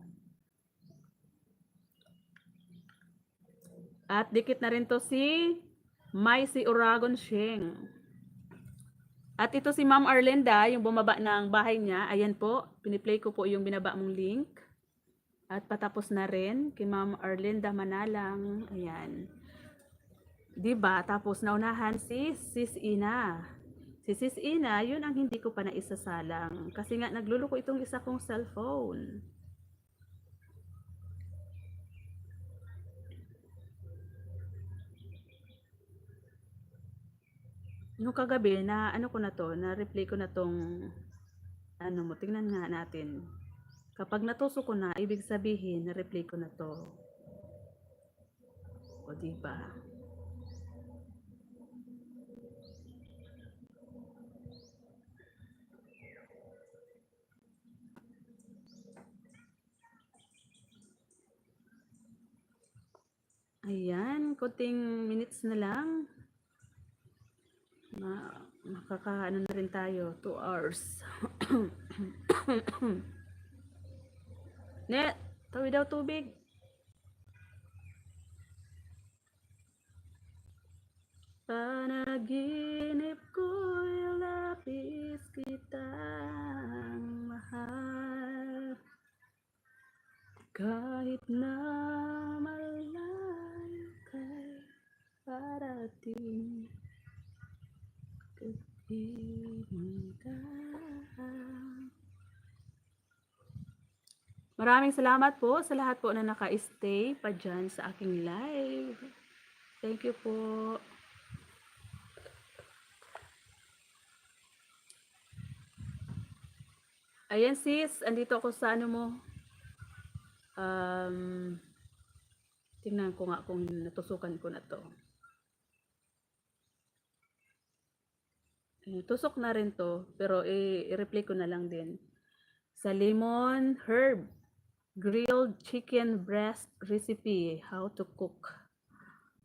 At dikit na rin to si Maisy Uragon Sheng. At ito si Ma'am Arlinda, yung bumaba ng bahay niya. Ayan po, piniplay ko po yung binaba mong link. At patapos na rin kay Ma'am Arlinda Manalang. Ayan. 'Di ba? Tapos naunahan si Sis Ina. Si Sis Ina, yun ang hindi ko pa naisasalang. Kasi nga nagluloko itong isa kong cellphone. Nung kagabi na ano ko na 'to, na-replay ko na 'tong ano mo, tingnan nga natin. Kapag natusok ko na, ibig sabihin na-replay ko na 'to. O 'di ba? Ayan, konting minutes na lang. Makakaano na rin tayo, 2 hours. Net, tawid daw tubig. Panaginip ko'y lapis kitang mahal. Kahit na malayo kay parating Maraming salamat po sa lahat po na naka-stay pa dyan sa aking live. Thank you po. Ayan sis, andito ako sa ano mo. Tingnan ko nga kung natusukan ko na to. Tusok na rin to, pero i-replay ko na lang din. Sa lemon herb grilled chicken breast recipe, how to cook.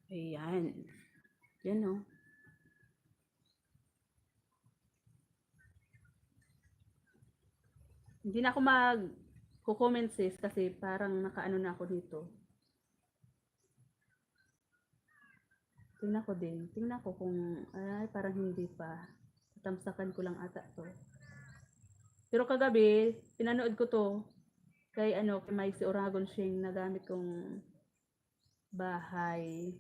Ayan. Yan o. Hindi na ako mag-comment sis kasi parang nakaano na ako dito. Tingnan ko din. Tingnan ko kung ay parang hindi pa. Tamsakan ko lang ata to. Pero kagabi, pinanood ko to kay ano, kay Mike Oragon Shing na gamit kong bahay.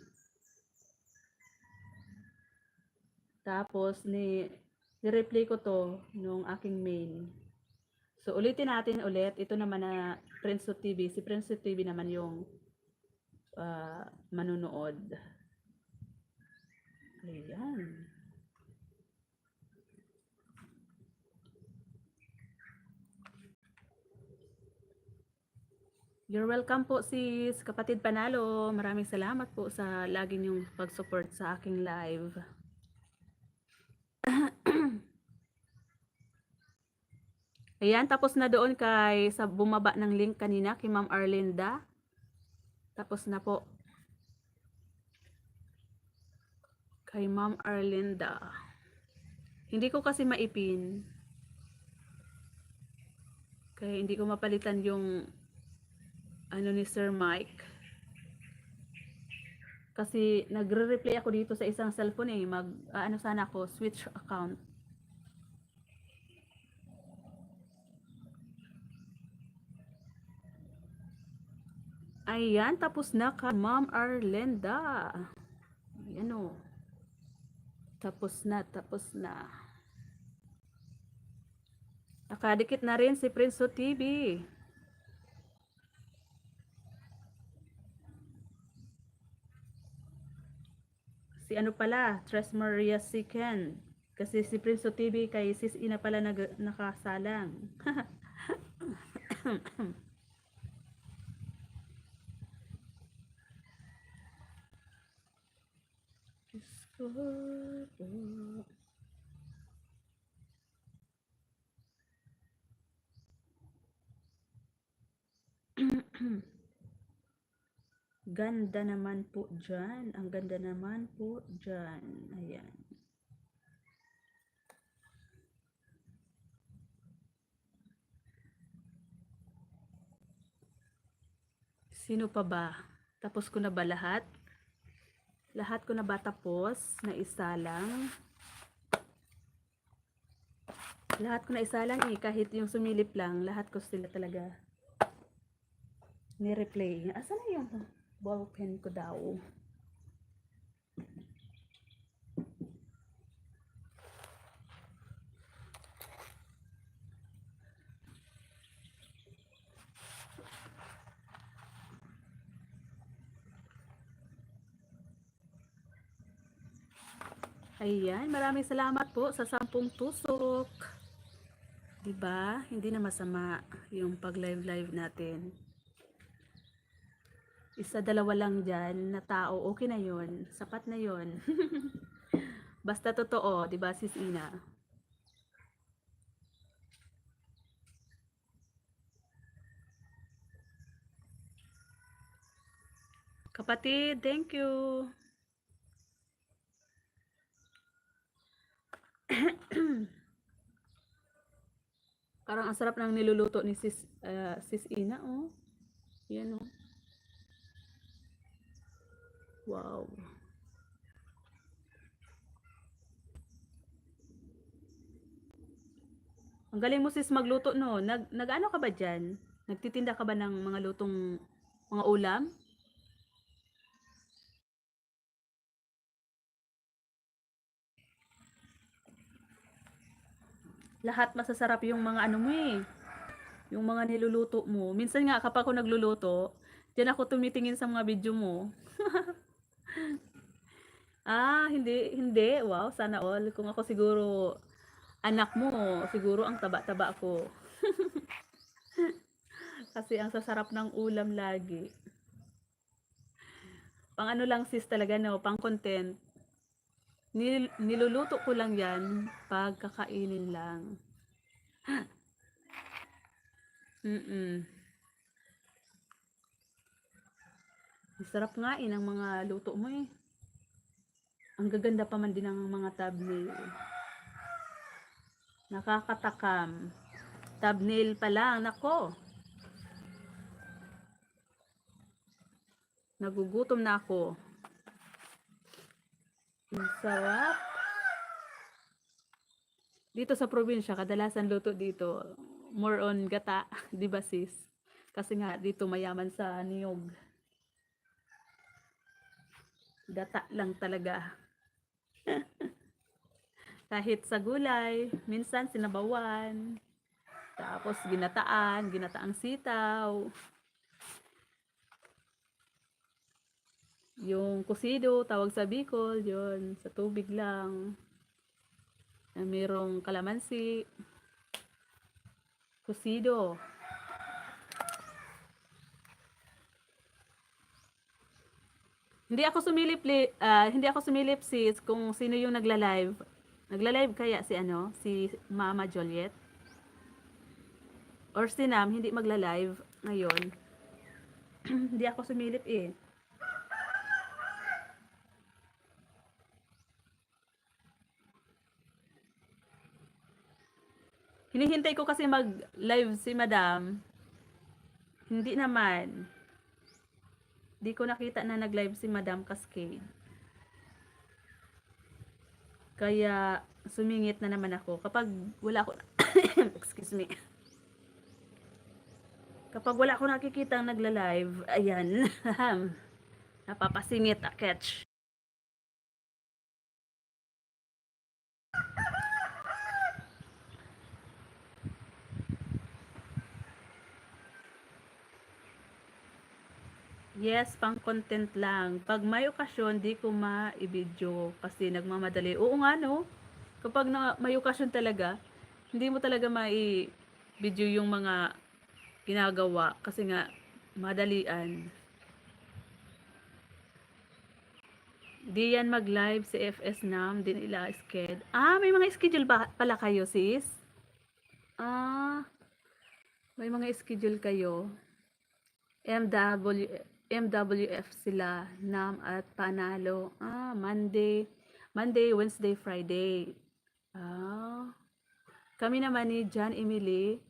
Tapos ni-replay ko to nung aking main. So ulitin natin ulit. Ito naman na Prinso TV. Si Prinso TV naman yung manunood. Ayan. You're welcome po sis, kapatid Panalo. Maraming salamat po sa lagi niyong pag-support sa aking live. Ayan, tapos na doon sa bumaba ng link kanina kay Ma'am Arlinda. Tapos na po. Kay Ma'am Arlinda. Hindi ko kasi maipin. Kaya hindi ko mapalitan yung ano ni Sir Mike. Kasi nagre-replay ako dito sa isang cellphone eh. Ano sana ako, switch account. Ayan, tapos na ka Ma'am Arlinda. Ayan o. Tapos na. Nakadikit na rin si Prinso TV. Si ano pala, Tres Maria Siken. Kasi si Prinso TV kay Sis Ina pala nakasalang. Ganda naman po dyan. Ang ganda naman po dyan. Ayan. Sino pa ba? Tapos ko na ba lahat? Lahat ko na ba tapos? Na isa lang? Lahat ko na isa lang eh. Kahit yung sumilip lang, lahat ko sila talaga ni-replay. Asa na yung ballpen ko daw? Ayan, maraming salamat po sa 10 tusok. Diba? Hindi na masama yung pag-live natin. Isa, dalawa lang dyan na tao, okay na yun. Sapat na yun. Basta totoo, diba sis Ina? Kapatid, thank you. Parang ang sarap ng niluluto ni sis Ina, oh. Yan, oh. Wow. Ang galing mo sis magluto, no? Nag-ano ka ba dyan? Nagtitinda ka ba ng mga lutong, mga ulam? Lahat masasarap yung mga ano mo eh. Yung mga niluluto mo. Minsan nga kapag ako nagluluto, diyan ako tumitingin sa mga video mo. Ah, hindi. Wow, sana all. Kung ako siguro anak mo, siguro ang taba-taba ko. Kasi ang sasarap ng ulam lagi. Pang ano lang sis talaga, no, pang content. Niluluto ko lang yan pag kakainin lang. Sarap nga eh ng mga luto mo eh. Ang gaganda pa man din ng mga thumbnail. Nakakatakam. Thumbnail pa lang, nako. Nagugutom na ako. Ang sarap. Dito sa probinsya, kadalasan luto dito, more on gata, di ba sis? Kasi nga dito mayaman sa niyog. Gata lang talaga. Kahit sa gulay, minsan sinabawan, tapos ginataang sitaw. Yung kusido, tawag sa Bicol, yun, sa tubig lang. Merong kalamansi, kusido. Hindi ako sumilip sis kung sino yung nagla-live. Nagla-live kaya si Mama Juliet? Or si Nam hindi magla-live ngayon? Hindi ako sumilip eh. Hinihintay ko kasi mag-live si Madam. Hindi naman. Di ko nakita na nag-live si Madam Cascade. Kaya sumingit na naman ako. Kapag wala ako excuse me. Kapag wala ako nakikita ang nagla-live, ayan. Napapasingit a catch. Yes, pang content lang. Pag may okasyon, di ko ma-video kasi nagmamadali. Oo nga, no? Kapag may okasyon talaga, hindi mo talaga ma-video yung mga ginagawa kasi nga madalian. Di yan mag-live si FS Nam, din ila sked. Ah, may mga schedule pala kayo, sis? Ah, may mga schedule kayo. MWF sila, Nam at Panalo. Ah, Monday, Wednesday, Friday. Ah, kami naman ni John Emily,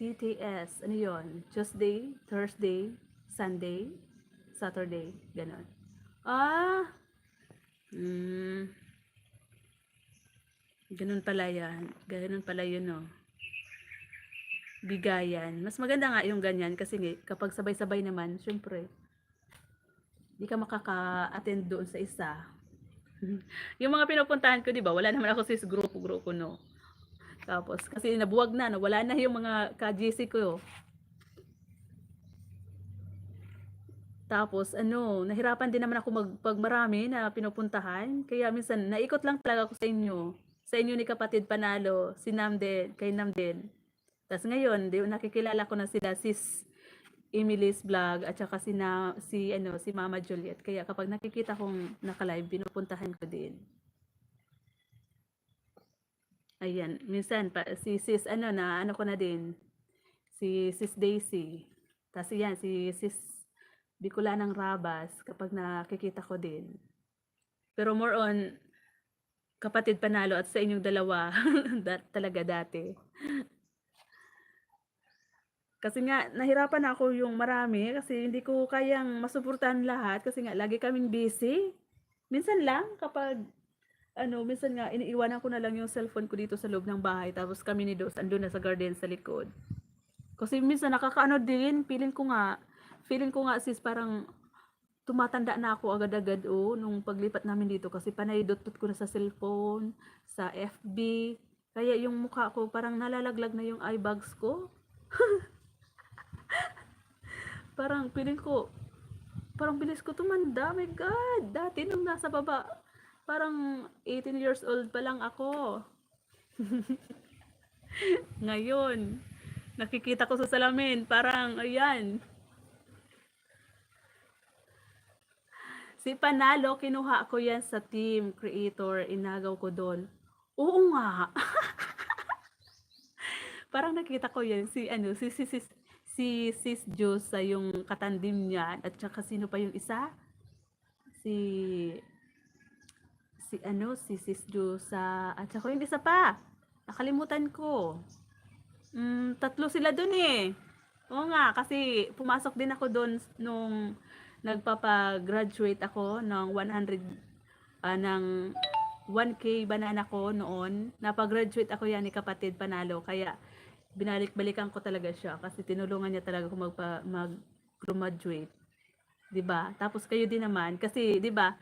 TTS. Ano yon? Tuesday, Thursday, Sunday, Saturday. Ganon. Ah, ganun pala yan. Ganun pala yun, no. Bigayan. Mas maganda nga yung ganyan kasi kapag sabay-sabay naman, syempre, di ka makaka-attend doon sa isa. Yung mga pinupuntahan ko, di ba, wala naman ako sis grupo, no. Tapos, kasi nabuwag na, wala na yung mga ka-GC ko. Tapos ano, nahirapan din naman ako pag marami na pinupuntahan. Kaya minsan naikot lang talaga ako sa inyo. Sa inyo ni Kapatid Panalo, si Namden, kay Namden. Tas ngayon, nakikilala ko na sila, sis Emily's vlog at saka si Mama Juliet. Kaya kapag nakikita kong naka-live, pinupuntahan ko din. Ayan, minsan si sis na ano ko na din, si sis Daisy. Tas yan, si sis Bicolanang Rabas kapag nakikita ko din. Pero more on Kapatid Panalo at sa inyong dalawa talaga dati. Kasi nga nahirapan ako yung marami kasi hindi ko kayang masuportahan lahat kasi nga lagi kaming busy. Minsan lang kapag minsan nga iniiwanan ko na lang yung cellphone ko dito sa loob ng bahay tapos kami ni Dos andun na sa garden sa likod. Kasi minsan nakakaano din, feeling ko nga sis parang tumatanda na ako agad-agad nung paglipat namin dito kasi panay dot ko na sa cellphone, sa FB. Kaya yung mukha ko parang nalalaglag na yung eye bags ko. Parang feeling ko, parang bilis ko tumanda. My God! Dati nung nasa baba, parang 18 years old pa lang ako. Ngayon, nakikita ko sa salamin, parang, ayan. Si Panalo, kinuha ko yan sa team creator, inagaw ko doon. Oo nga. Parang nakita ko yan, si Sis Josa yung katandim niya, at saka sino pa yung isa? Si si Sis Josa, at saka yung isa pa. Nakalimutan ko. Tatlo sila dun eh. Oo nga, kasi pumasok din ako doon nung nagpapa-graduate ako ng 1K banana ko noon. Napag-graduate ako yan ni Kapatid Panalo. Kaya binalik-balikan ko talaga siya kasi tinulungan niya talaga ako mag-graduate. 'Di ba? Tapos kayo din naman kasi 'di ba?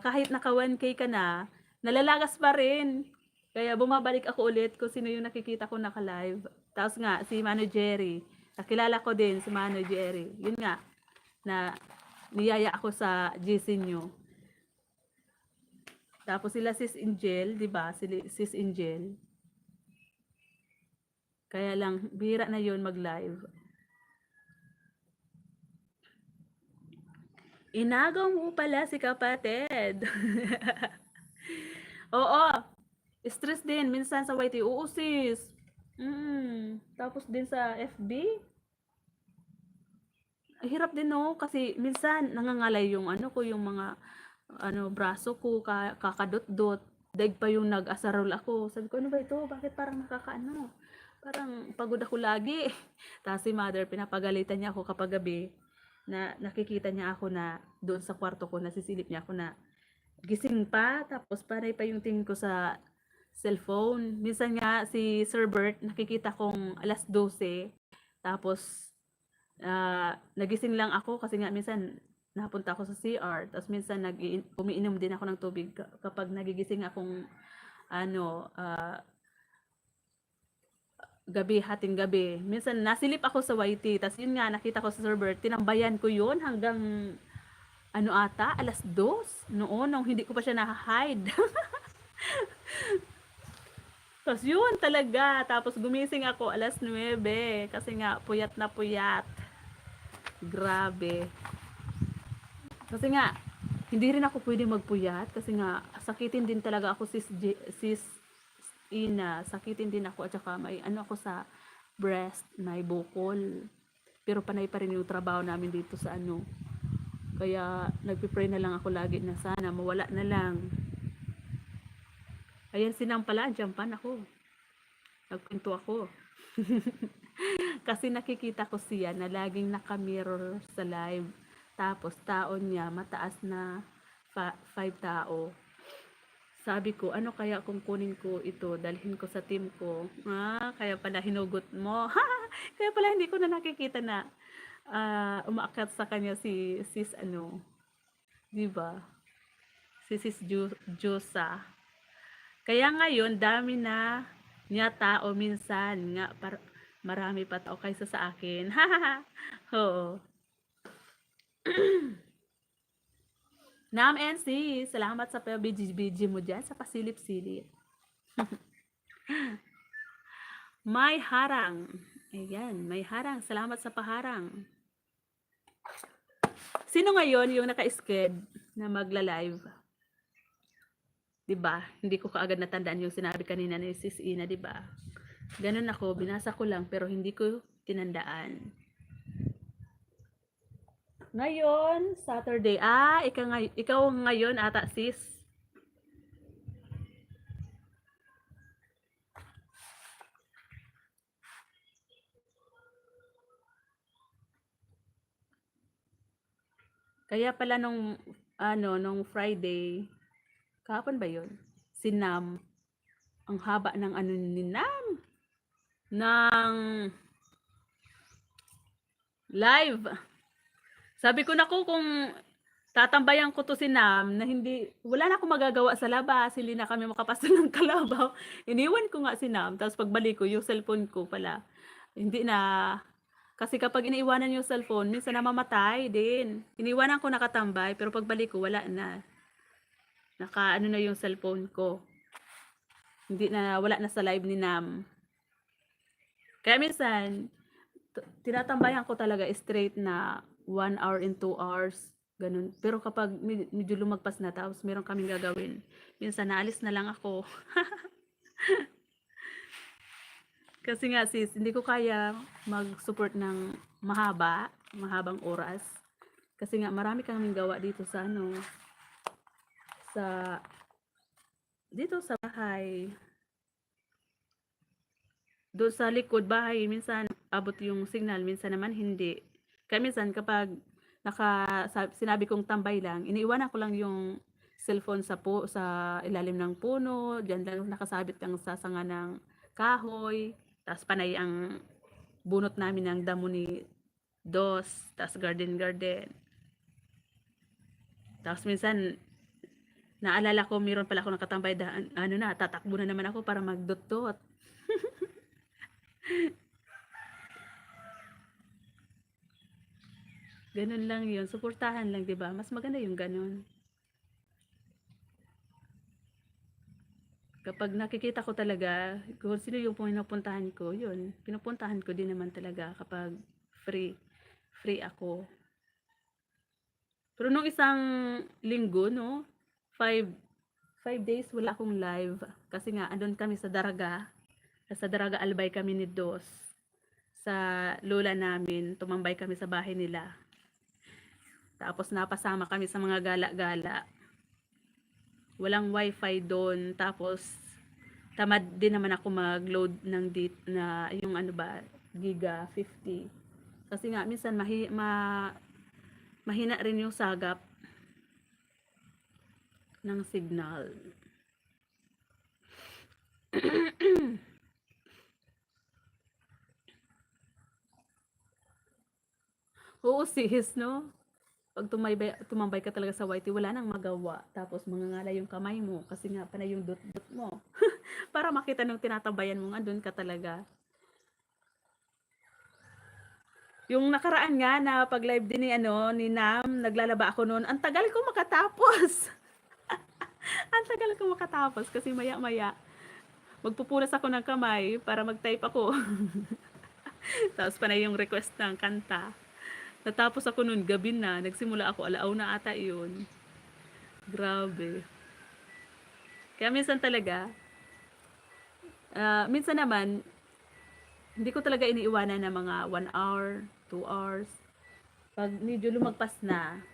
Kahit naka 1K ka na, nalalagas pa rin. Kaya bumabalik ako ulit kung sino yung nakikita ko naka-live. Tapos nga si Mano Jerry. Nakilala ko din si Mano Jerry. Yun nga na niyaya ako sa GC nyo. Tapos sila Sis Angel, 'di ba? Sis Angel. Kaya lang bihira na 'yon mag-live. Inagaw mo pala si Kapatid. Oo. Stress din minsan sa YT. Oo sis. Tapos din sa FB. Hirap din no kasi minsan nangangalay yung yung mga braso ko kakadot-dot. Daig pa yung nag-asarol ako. Sabi ko, ano ba ito? Bakit parang Parang pagod ako lagi. Tapos si mother, pinapagalitan niya ako kapag gabi na nakikita niya ako na doon sa kwarto ko, nasisilip niya ako na gising pa. Tapos panay pa yung tingin ko sa cellphone. Minsan nga si Sir Bert, nakikita kong alas 12. Tapos nagising lang ako kasi nga minsan napunta ako sa CR. Tapos minsan umiinom din ako ng tubig kapag nagigising akong hating gabi. Minsan nasilip ako sa YT. Tapos yun nga, nakita ko sa Sir Bert. Tinambayan ko yun hanggang alas 2 noon nung hindi ko pa siya na-hide. Tapos yun talaga. Tapos gumising ako alas 9 kasi nga puyat na puyat. Grabe. Kasi nga hindi rin ako pwede magpuyat kasi nga sakitin din talaga ako sis Ina, sakitin din ako at saka may ako sa breast, may bukol. Pero panay pa rin yung trabaho namin dito sa Kaya nagpipray na lang ako lagi na sana mawala na lang. Ayan sinang pala, dyan ako. Nagpinto ako. Kasi nakikita ko siya na laging naka-mirror sa live. Tapos taon niya mataas na 5 tao. Sabi ko, ano kaya kung kunin ko ito, dalhin ko sa team ko. Kaya pala hinugot mo. Kaya pala hindi ko na nakikita na umaakyat sa kanya si sis diba? Si sis Josa. Kaya ngayon, dami na niya tao minsan nga marami pa tao kaysa sa akin. Oo. Nam NC, salamat sa PBG mo dyan, sa pasilip-silip. May harang. Ayan, may harang. Salamat sa paharang. Sino ngayon yung naka-sked na magla-live? 'Di ba? Hindi ko kaagad natandaan yung sinabi kanina ni Sis Ina, 'di ba? Ganun ako, binasa ko lang pero hindi ko tinandaan. Ngayon, Saturday. Ikaw ngayon ata, sis. Kaya pala nung Friday, kahapon ba yun? Si Nam, ang haba ng ano ni Nam, ng live. Sabi ko na kung tatambayan ko to si Nam na wala na akong magagawa sa labas, hindi na kami makapasok ng kalabaw. Iniwan ko nga si Nam, tapos pagbalik ko, yung cellphone ko pala, hindi na, kasi kapag iniiwanan yung cellphone, minsan namamatay din. Iniwanan ko nakatambay, pero pagbalik ko, wala na. Ano na yung cellphone ko. Wala na sa live ni Nam. Kaya minsan, tinatambayan ko talaga straight na 1 hour and 2 hours. Ganun. Pero kapag medyo lumagpas na, tapos meron kaming gagawin, minsan naalis na lang ako. Kasi nga sis, hindi ko kaya mag-support ng mahabang oras. Kasi nga marami kaming gawa dito dito sa bahay. Doon sa likod bahay, minsan abot yung signal, minsan naman hindi. Kaya minsan kapag sinabi kong tambay lang, iniiwanan ko lang yung cellphone sa ilalim ng puno, diyan lang nakasabit ang sasanga ng kahoy, tapos panay ang bunot namin ng damo ni Dos, tapos garden. Tapos minsan, naalala ko, meron pala ako nakatambay, tatakbo na naman ako para magdot-dot. Ganun lang yun, suportahan lang, di ba? Mas maganda yung ganun. Kapag nakikita ko talaga, kung sino yung pinupuntahan ko, yun, pinupuntahan ko din naman talaga kapag free ako. Pero nung isang linggo, no, 5 days wala akong live. Kasi nga, andun kami sa Daraga. Sa Daraga Albay kami ni Dos. Sa lola namin, tumambay kami sa bahay nila. Tapos napasama kami sa mga gala-gala. Walang wifi doon. Tapos, tamad din naman ako mag-load ng yung giga 50. Kasi nga, minsan mahina rin yung sagap ng signal. Oo sis, no? Pag tumambay ka talaga sa YT, wala nang magawa. Tapos mangangala yung kamay mo kasi nga panay yung dot-dot mo. Para makita nung tinatambayan mo, andun ka talaga. Yung nakaraan nga na pag-live din ni Nam, naglalaba ako noon. Ang tagal ko makatapos. Ang tagal ko makatapos kasi maya-maya magpupunas ako ng kamay para mag-type ako. Tapos panay yung request ng kanta. Natapos ako noon, gabi na. Nagsimula ako, 1:00 na ata yun. Grabe. Kaya minsan talaga, minsan naman, hindi ko talaga iniiwanan na mga 1 hour, 2 hours. Pag medyo lumagpas na,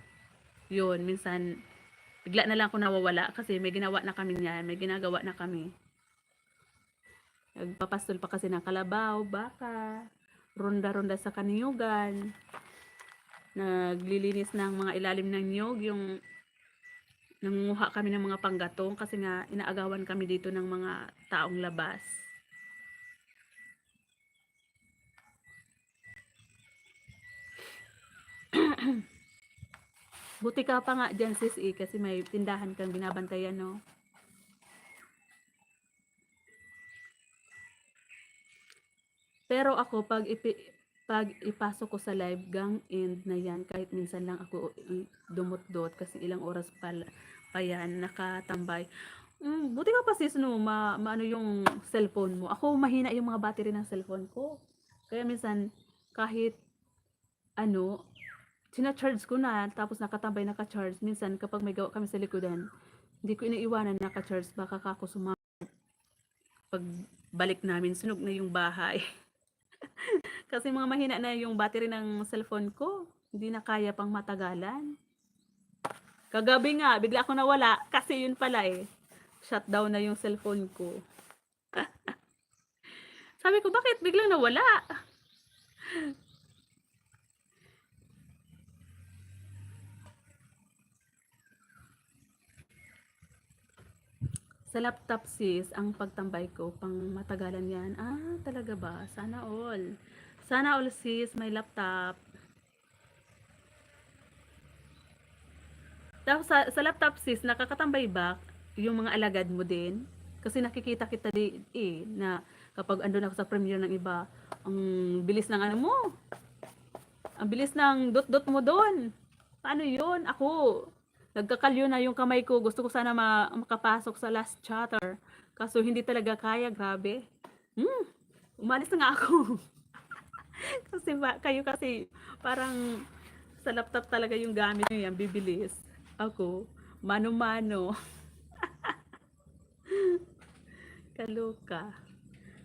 yun, minsan, bigla na lang ako nawawala kasi may ginagawa na kami. Nagpapastol pa kasi ng kalabaw, baka, ronda-ronda sa kaniyugan, naglilinis ng mga ilalim ng niyog, yung nangunguha kami ng mga panggatong kasi nga inaagawan kami dito ng mga taong labas. Buti ka pa nga dyan sis kasi may tindahan kang binabantayan, no? Pero ako pag pag ipasok ko sa live gang end na yan, kahit minsan lang ako dumot-dot kasi ilang oras pa yan nakatambay. Buti ka pa sis no, maano yung cellphone mo. Ako mahina yung mga battery ng cellphone ko. Kaya minsan kahit ano, sina-charge ko na tapos nakatambay naka-charge. Minsan kapag may gawa kami sa likodan, hindi ko iniiwanan naka-charge baka kako pag balik namin sunog na yung bahay. Kasi mga mahina na yung battery ng cellphone ko. Hindi na kaya pang matagalan. Kagabi nga, bigla ako nawala kasi yun pala shutdown na yung cellphone ko. Sabi ko, bakit biglang nawala? Sa laptop sis, ang pagtambay ko, pang matagalan yan. Talaga ba? Sana all. Sana all sis, may laptop. Tapos sa laptop sis, nakakatambay ba yung mga alagad mo din? Kasi nakikita kita na kapag andun ako sa premiere ng iba, ang bilis ng ano mo. Ang bilis ng dot-dot mo doon. Paano yun? Ako, nagkakalyo na yung kamay ko. Gusto ko sana makapasok sa last chatter. Kaso hindi talaga kaya, grabe. Umalis na nga ako. Kasi kayo kasi parang sa laptop talaga yung gamit nyo yan, bibilis. Ako, mano-mano. Kaloka.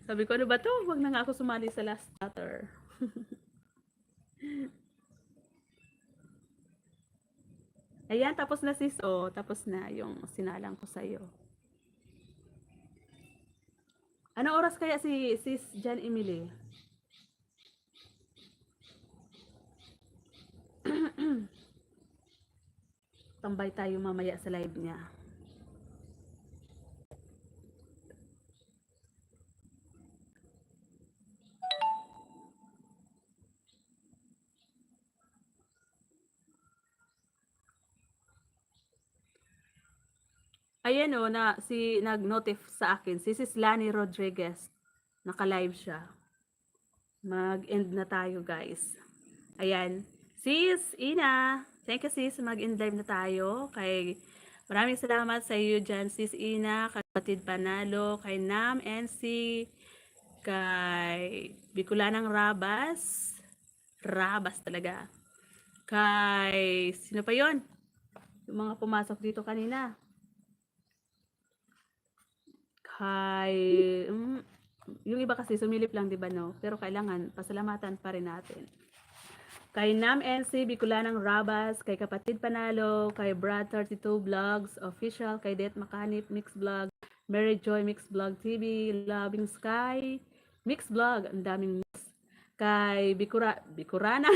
Sabi ko, ano ba to? Huwag na nga ako sumali sa last chatter. Ayan, tapos na sis. Tapos na yung sinalang ko sa'yo. Anong oras kaya si sis Jan Emily? Tambay tayo mamaya sa live niya. Ayan nag-notif sa akin. Si Sis Lani Rodriguez. Naka-live siya. Mag-end na tayo guys. Ayan. Sis Ina. Thank you sis. Mag-end live na tayo. Maraming salamat sa iyo dyan Sis Ina. Kapatid Panalo. Kay Nam NC. Kay Bicolanang Rabas. Rabas talaga. Kay sino pa yon? Yung mga pumasok dito kanina. Yung iba kasi sumilip lang, di ba no? Pero kailangan pasalamatan pa rin natin. Kay Nam NC, Bicolanang Rabas, kay Kapatid Panalo, kay Brad 32 Vlogs Official, kay Det Makanip Mix Vlog, Mary Joy Mix Vlog TV, Loving Sky Mix Vlog, ang daming mix. Kay Bicorana.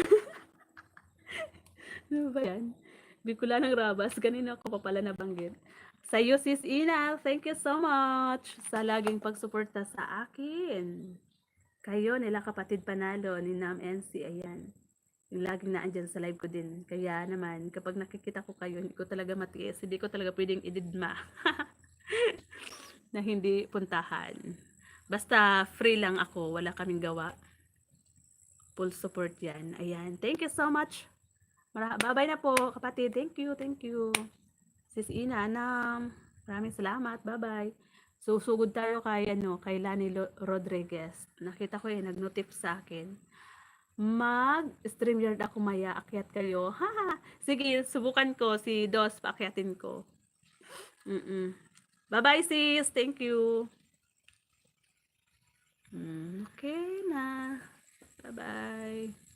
Ano ba yan? Bicolanang Rabas, kanina ko pa pala nabanggit. Sa iyo, Sis Ina, thank you so much sa laging pagsuporta sa akin. Kayo, nila Kapatid Panalo, ni Nam NC, ayan. Yung laging naandyan sa live ko din. Kaya naman, kapag nakikita ko kayo, hindi ko talaga matiis. Hindi ko talaga pwedeng ididma. Na hindi puntahan. Basta free lang ako, wala kaming gawa. Full support yan. Ayan, thank you so much. Bye-bye na po, kapatid. Thank you, thank you. Sis Ina, maraming salamat. Bye-bye. So, sugod tayo kay Lani Rodriguez. Nakita ko nag-notif sa akin. Mag-StreamYard ako maya. Akyat kayo. Sige, subukan ko. Si Dos, paakyatin ko. Bye-bye sis. Thank you. Okay na. Bye-bye.